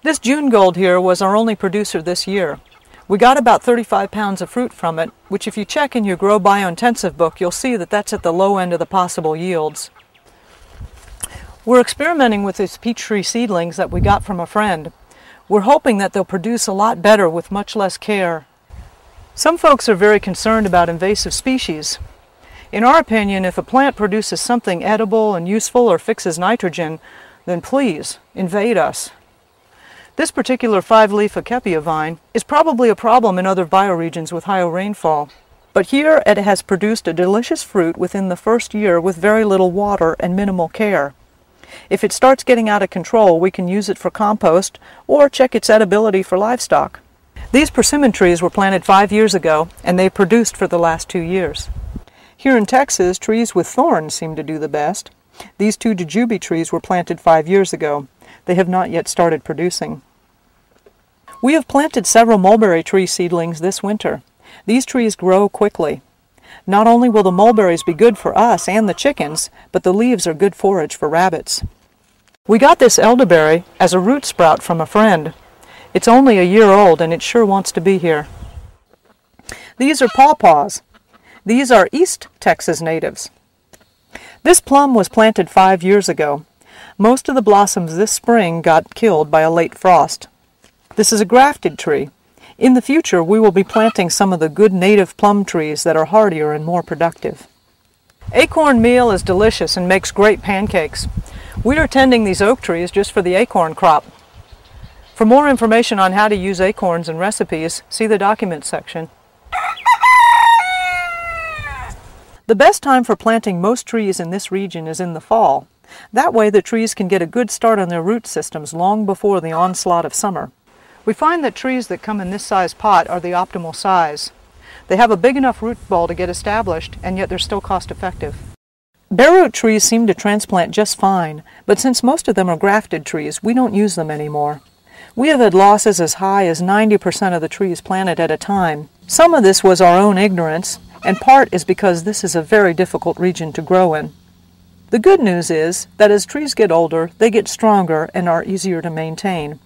This June gold here was our only producer this year. We got about 35 pounds of fruit from it, which if you check in your Grow Biointensive book, you'll see that that's at the low end of the possible yields. We're experimenting with these peach tree seedlings that we got from a friend. We're hoping that they'll produce a lot better with much less care. Some folks are very concerned about invasive species. In our opinion, if a plant produces something edible and useful or fixes nitrogen, then please invade us. This particular 5-leaf Mwbfp vine is probably a problem in other bioregions with higher rainfall, but here it has produced a delicious fruit within the first year with very little water and minimal care. If it starts getting out of control, we can use it for compost or check its edibility for livestock. These persimmon trees were planted 5 years ago, and they've produced for the last 2 years. Here in Texas, trees with thorns seem to do the best. These 2 jujube trees were planted 5 years ago. They have not yet started producing. We have planted several mulberry tree seedlings this winter. These trees grow quickly. Not only will the mulberries be good for us and the chickens, but the leaves are good forage for rabbits. We got this elderberry as a root sprout from a friend. It's only a year old and it sure wants to be here. These are pawpaws. These are East Texas natives. This plum was planted 5 years ago. Most of the blossoms this spring got killed by a late frost. This is a grafted tree. In the future, we will be planting some of the good native plum trees that are hardier and more productive. Acorn meal is delicious and makes great pancakes. We are tending these oak trees just for the acorn crop. For more information on how to use acorns and recipes, see the documents section. The best time for planting most trees in this region is in the fall. That way the trees can get a good start on their root systems long before the onslaught of summer. We find that trees that come in this size pot are the optimal size. They have a big enough root ball to get established, and yet they're still cost effective. Bare root trees seem to transplant just fine, but since most of them are grafted trees, we don't use them anymore. We have had losses as high as 90% of the trees planted at a time. Some of this was our own ignorance, and part is because this is a very difficult region to grow in. The good news is that as trees get older, they get stronger and are easier to maintain.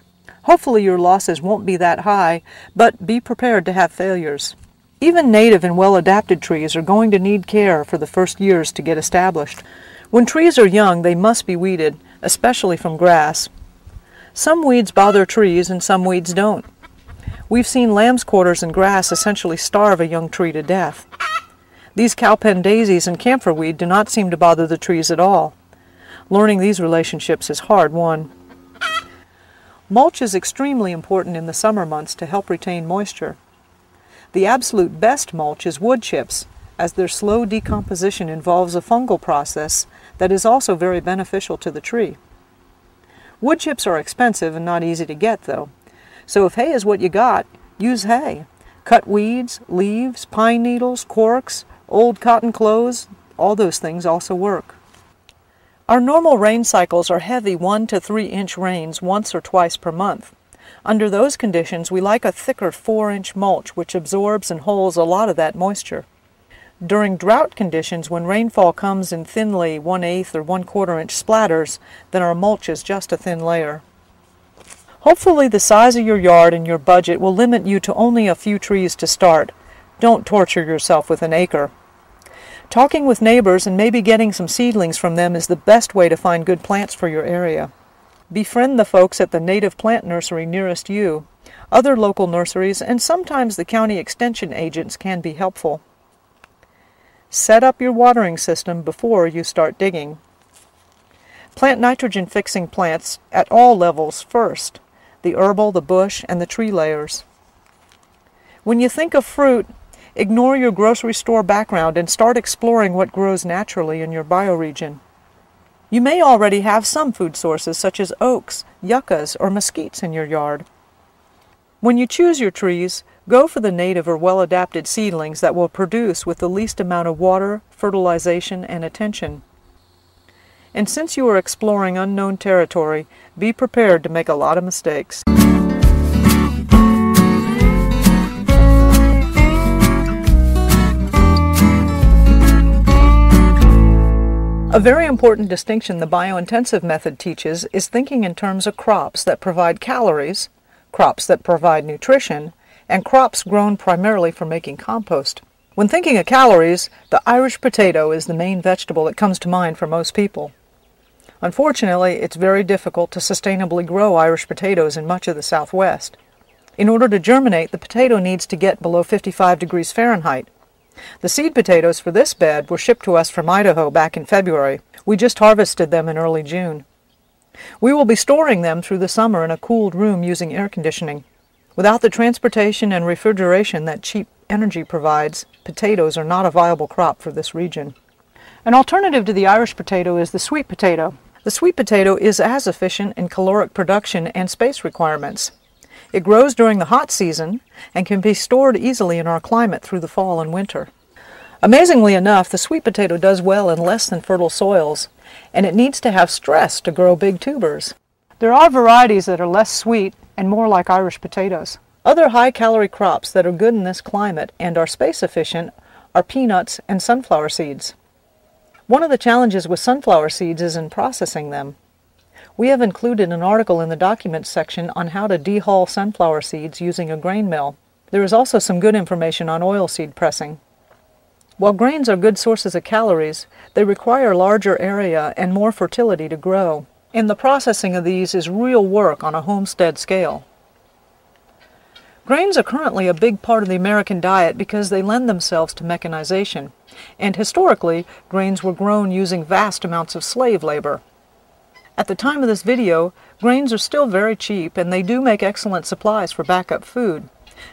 Hopefully your losses won't be that high, but be prepared to have failures. Even native and well-adapted trees are going to need care for the first years to get established. When trees are young, they must be weeded, especially from grass. Some weeds bother trees and some weeds don't. We've seen lamb's quarters and grass essentially starve a young tree to death. These cowpen daisies and camphorweed do not seem to bother the trees at all. Learning these relationships is hard won. Mulch is extremely important in the summer months to help retain moisture. The absolute best mulch is wood chips, as their slow decomposition involves a fungal process that is also very beneficial to the tree. Wood chips are expensive and not easy to get, though. So if hay is what you got, use hay. Cut weeds, leaves, pine needles, corks, old cotton clothes, all those things also work. Our normal rain cycles are heavy 1 to 3 inch rains once or twice per month. Under those conditions, we like a thicker 4-inch mulch which absorbs and holds a lot of that moisture. During drought conditions, when rainfall comes in thinly 1/8 or 1/4 inch splatters, then our mulch is just a thin layer. Hopefully the size of your yard and your budget will limit you to only a few trees to start. Don't torture yourself with an acre. Talking with neighbors and maybe getting some seedlings from them is the best way to find good plants for your area. Befriend the folks at the native plant nursery nearest you. Other local nurseries and sometimes the county extension agents can be helpful. Set up your watering system before you start digging. Plant nitrogen-fixing plants at all levels first, the herbal, the bush, and the tree layers. When you think of fruit, ignore your grocery store background and start exploring what grows naturally in your bioregion. You may already have some food sources such as oaks, yuccas, or mesquites in your yard. When you choose your trees, go for the native or well-adapted seedlings that will produce with the least amount of water, fertilization, and attention. And since you are exploring unknown territory, be prepared to make a lot of mistakes. A very important distinction the biointensive method teaches is thinking in terms of crops that provide calories, crops that provide nutrition, and crops grown primarily for making compost. When thinking of calories, the Irish potato is the main vegetable that comes to mind for most people. Unfortunately, it's very difficult to sustainably grow Irish potatoes in much of the Southwest. In order to germinate, the potato needs to get below 55 degrees Fahrenheit. The seed potatoes for this bed were shipped to us from Idaho back in February. We just harvested them in early June. We will be storing them through the summer in a cooled room using air conditioning. Without the transportation and refrigeration that cheap energy provides, potatoes are not a viable crop for this region. An alternative to the Irish potato is the sweet potato. The sweet potato is as efficient in caloric production and space requirements. It grows during the hot season and can be stored easily in our climate through the fall and winter. Amazingly enough, the sweet potato does well in less than fertile soils, and it needs to have stress to grow big tubers. There are varieties that are less sweet and more like Irish potatoes. Other high-calorie crops that are good in this climate and are space efficient are peanuts and sunflower seeds. One of the challenges with sunflower seeds is in processing them. We have included an article in the documents section on how to dehull sunflower seeds using a grain mill. There is also some good information on oilseed pressing. While grains are good sources of calories, they require larger area and more fertility to grow, and the processing of these is real work on a homestead scale. Grains are currently a big part of the American diet because they lend themselves to mechanization, and historically, grains were grown using vast amounts of slave labor. At the time of this video, grains are still very cheap and they do make excellent supplies for backup food.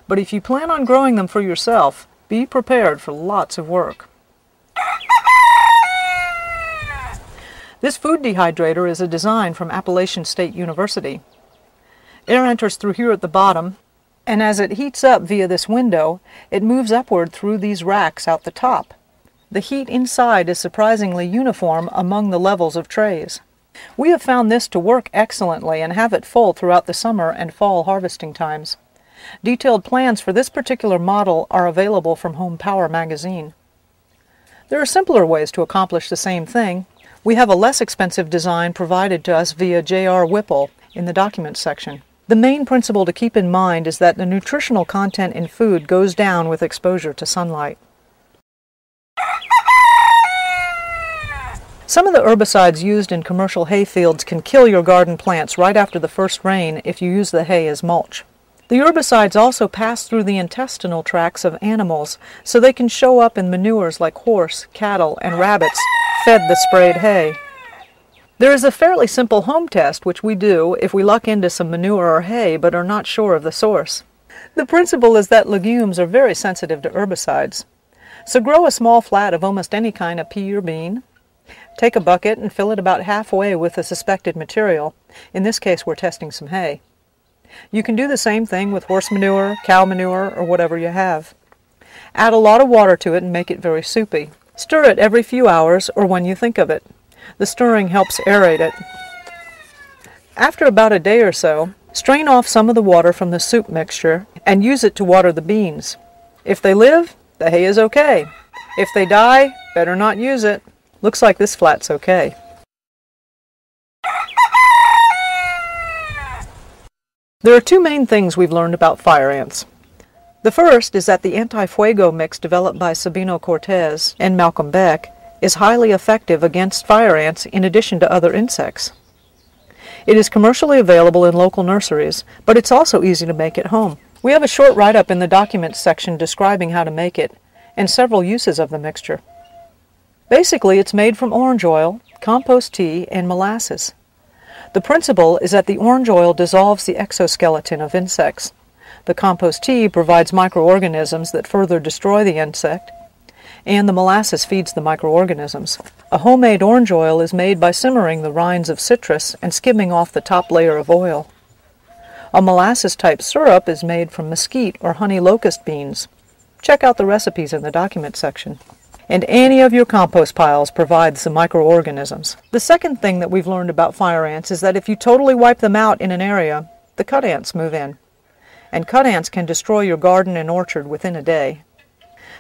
But if you plan on growing them for yourself, be prepared for lots of work. This food dehydrator is a design from Appalachian State University. Air enters through here at the bottom, and as it heats up via this window, it moves upward through these racks out the top. The heat inside is surprisingly uniform among the levels of trays. We have found this to work excellently and have it full throughout the summer and fall harvesting times. Detailed plans for this particular model are available from Home Power magazine. There are simpler ways to accomplish the same thing. We have a less expensive design provided to us via J.R. Whipple in the documents section. The main principle to keep in mind is that the nutritional content in food goes down with exposure to sunlight. Some of the herbicides used in commercial hay fields can kill your garden plants right after the first rain if you use the hay as mulch. The herbicides also pass through the intestinal tracts of animals, so they can show up in manures like horse, cattle, and rabbits fed the sprayed hay. There is a fairly simple home test which we do if we luck into some manure or hay but are not sure of the source. The principle is that legumes are very sensitive to herbicides. So grow a small flat of almost any kind of pea or bean. Take a bucket and fill it about halfway with the suspected material. In this case, we're testing some hay. You can do the same thing with horse manure, cow manure, or whatever you have. Add a lot of water to it and make it very soupy. Stir it every few hours or when you think of it. The stirring helps aerate it. After about a day or so, strain off some of the water from the soup mixture and use it to water the beans. If they live, the hay is okay. If they die, better not use it. Looks like this flat's okay. There are two main things we've learned about fire ants. The first is that the anti-fuego mix developed by Sabino Cortez and Malcolm Beck is highly effective against fire ants in addition to other insects. It is commercially available in local nurseries, but it's also easy to make at home. We have a short write-up in the documents section describing how to make it and several uses of the mixture. Basically, it's made from orange oil, compost tea, and molasses. The principle is that the orange oil dissolves the exoskeleton of insects. The compost tea provides microorganisms that further destroy the insect, and the molasses feeds the microorganisms. A homemade orange oil is made by simmering the rinds of citrus and skimming off the top layer of oil. A molasses-type syrup is made from mesquite or honey locust beans. Check out the recipes in the documents section. And any of your compost piles provides the microorganisms. The second thing that we've learned about fire ants is that if you totally wipe them out in an area, the cut ants move in. And cut ants can destroy your garden and orchard within a day.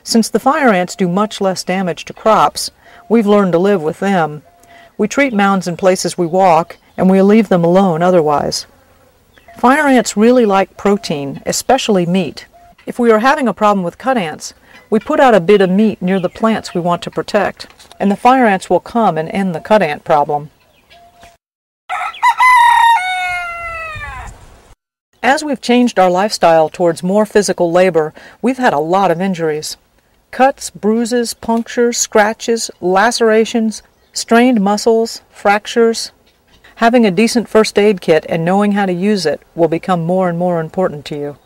Since the fire ants do much less damage to crops, we've learned to live with them We treat mounds in places we walk, and we leave them alone otherwise. Fire ants really like protein, especially meat. If we are having a problem with cut ants, we put out a bit of meat near the plants we want to protect, and the fire ants will come and end the cut ant problem. As we've changed our lifestyle towards more physical labor, we've had a lot of injuries. Cuts, bruises, punctures, scratches, lacerations, strained muscles, fractures. Having a decent first aid kit and knowing how to use it will become more and more important to you.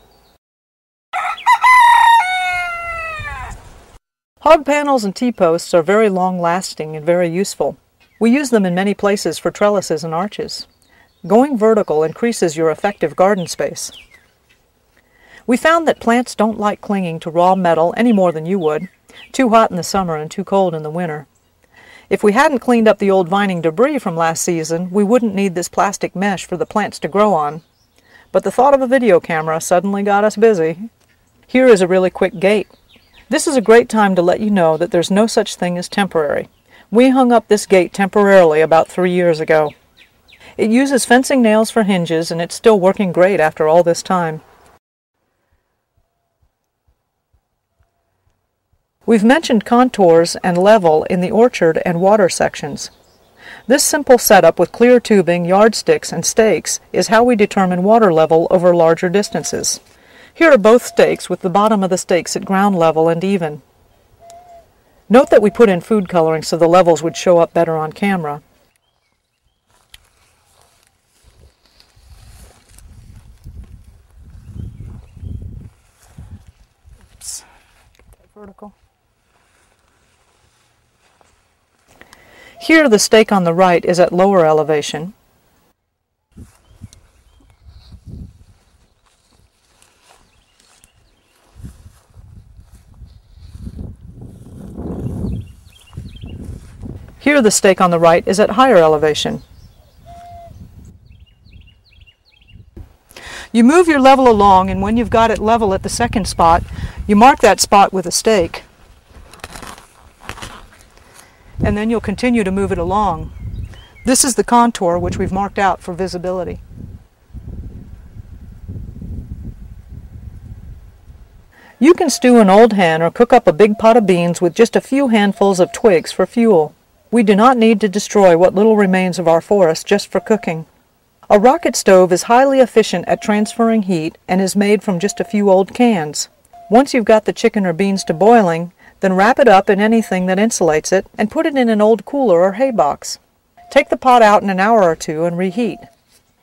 Hog panels and T-posts are very long-lasting and very useful. We use them in many places for trellises and arches. Going vertical increases your effective garden space. We found that plants don't like clinging to raw metal any more than you would, too hot in the summer and too cold in the winter. If we hadn't cleaned up the old vining debris from last season, we wouldn't need this plastic mesh for the plants to grow on. But the thought of a video camera suddenly got us busy. Here is a really quick gate. This is a great time to let you know that there's no such thing as temporary. We hung up this gate temporarily about 3 years ago. It uses fencing nails for hinges, and it's still working great after all this time. We've mentioned contours and level in the orchard and water sections. This simple setup with clear tubing, yardsticks, and stakes is how we determine water level over larger distances. Here are both stakes with the bottom of the stakes at ground level and even. Note that we put in food coloring so the levels would show up better on camera. Oops. Get that vertical. Here the stake on the right is at lower elevation. Here the stake on the right is at higher elevation. You move your level along, and when you've got it level at the second spot, you mark that spot with a stake. And then you'll continue to move it along. This is the contour which we've marked out for visibility. You can stew an old hen or cook up a big pot of beans with just a few handfuls of twigs for fuel. We do not need to destroy what little remains of our forest just for cooking. A rocket stove is highly efficient at transferring heat and is made from just a few old cans. Once you've got the chicken or beans to boiling, then wrap it up in anything that insulates it and put it in an old cooler or hay box. Take the pot out in an hour or two and reheat.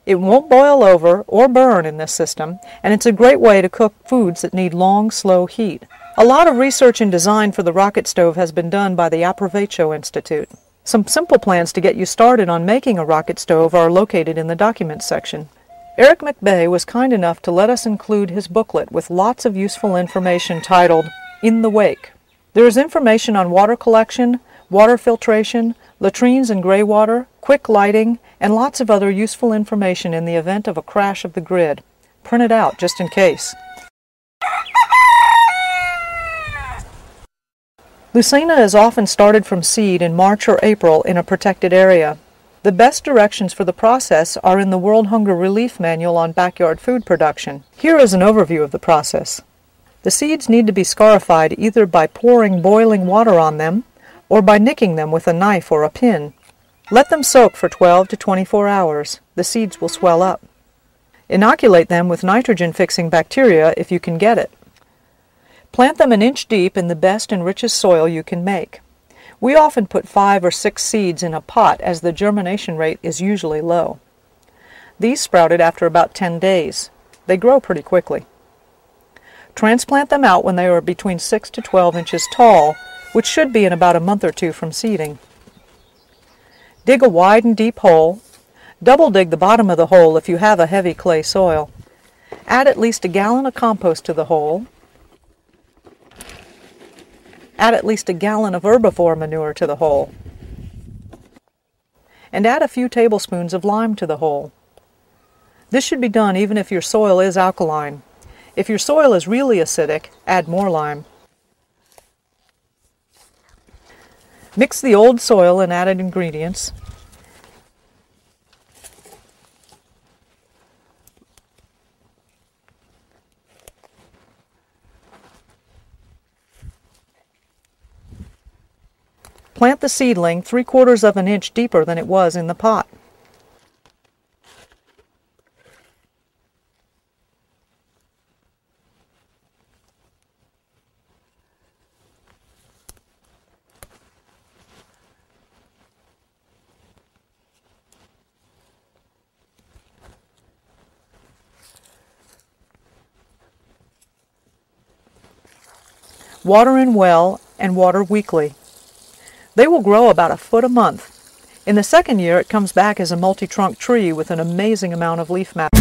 It won't boil over or burn in this system, and it's a great way to cook foods that need long, slow heat. A lot of research and design for the rocket stove has been done by the Approvecho Institute. Some simple plans to get you started on making a rocket stove are located in the Documents section. Eric Mwbfp was kind enough to let us include his booklet with lots of useful information titled In the Wake. There is information on water collection, water filtration, latrines and gray water, quick lighting, and lots of other useful information in the event of a crash of the grid. Print it out just in case. Lucina is often started from seed in March or April in a protected area. The best directions for the process are in the World Hunger Relief Manual on Backyard Food Production. Here is an overview of the process. The seeds need to be scarified either by pouring boiling water on them or by nicking them with a knife or a pin. Let them soak for 12 to 24 hours. The seeds will swell up. Inoculate them with nitrogen-fixing bacteria if you can get it. Plant them an inch deep in the best and richest soil you can make. We often put 5 or 6 seeds in a pot as the germination rate is usually low. These sprouted after about 10 days. They grow pretty quickly. Transplant them out when they are between 6 to 12 inches tall, which should be in about a month or two from seeding. Dig a wide and deep hole. Double dig the bottom of the hole if you have a heavy clay soil. Add at least a gallon of compost to the hole. Add at least a gallon of herbivore manure to the hole. And add a few tablespoons of lime to the hole. This should be done even if your soil is alkaline. If your soil is really acidic, add more lime. Mix the old soil and added ingredients. Plant the seedling 3/4 of an inch deeper than it was in the pot. Water in well and water weekly. They will grow about 1 foot a month. In the second year, it comes back as a multi-trunk tree with an amazing amount of leaf matter.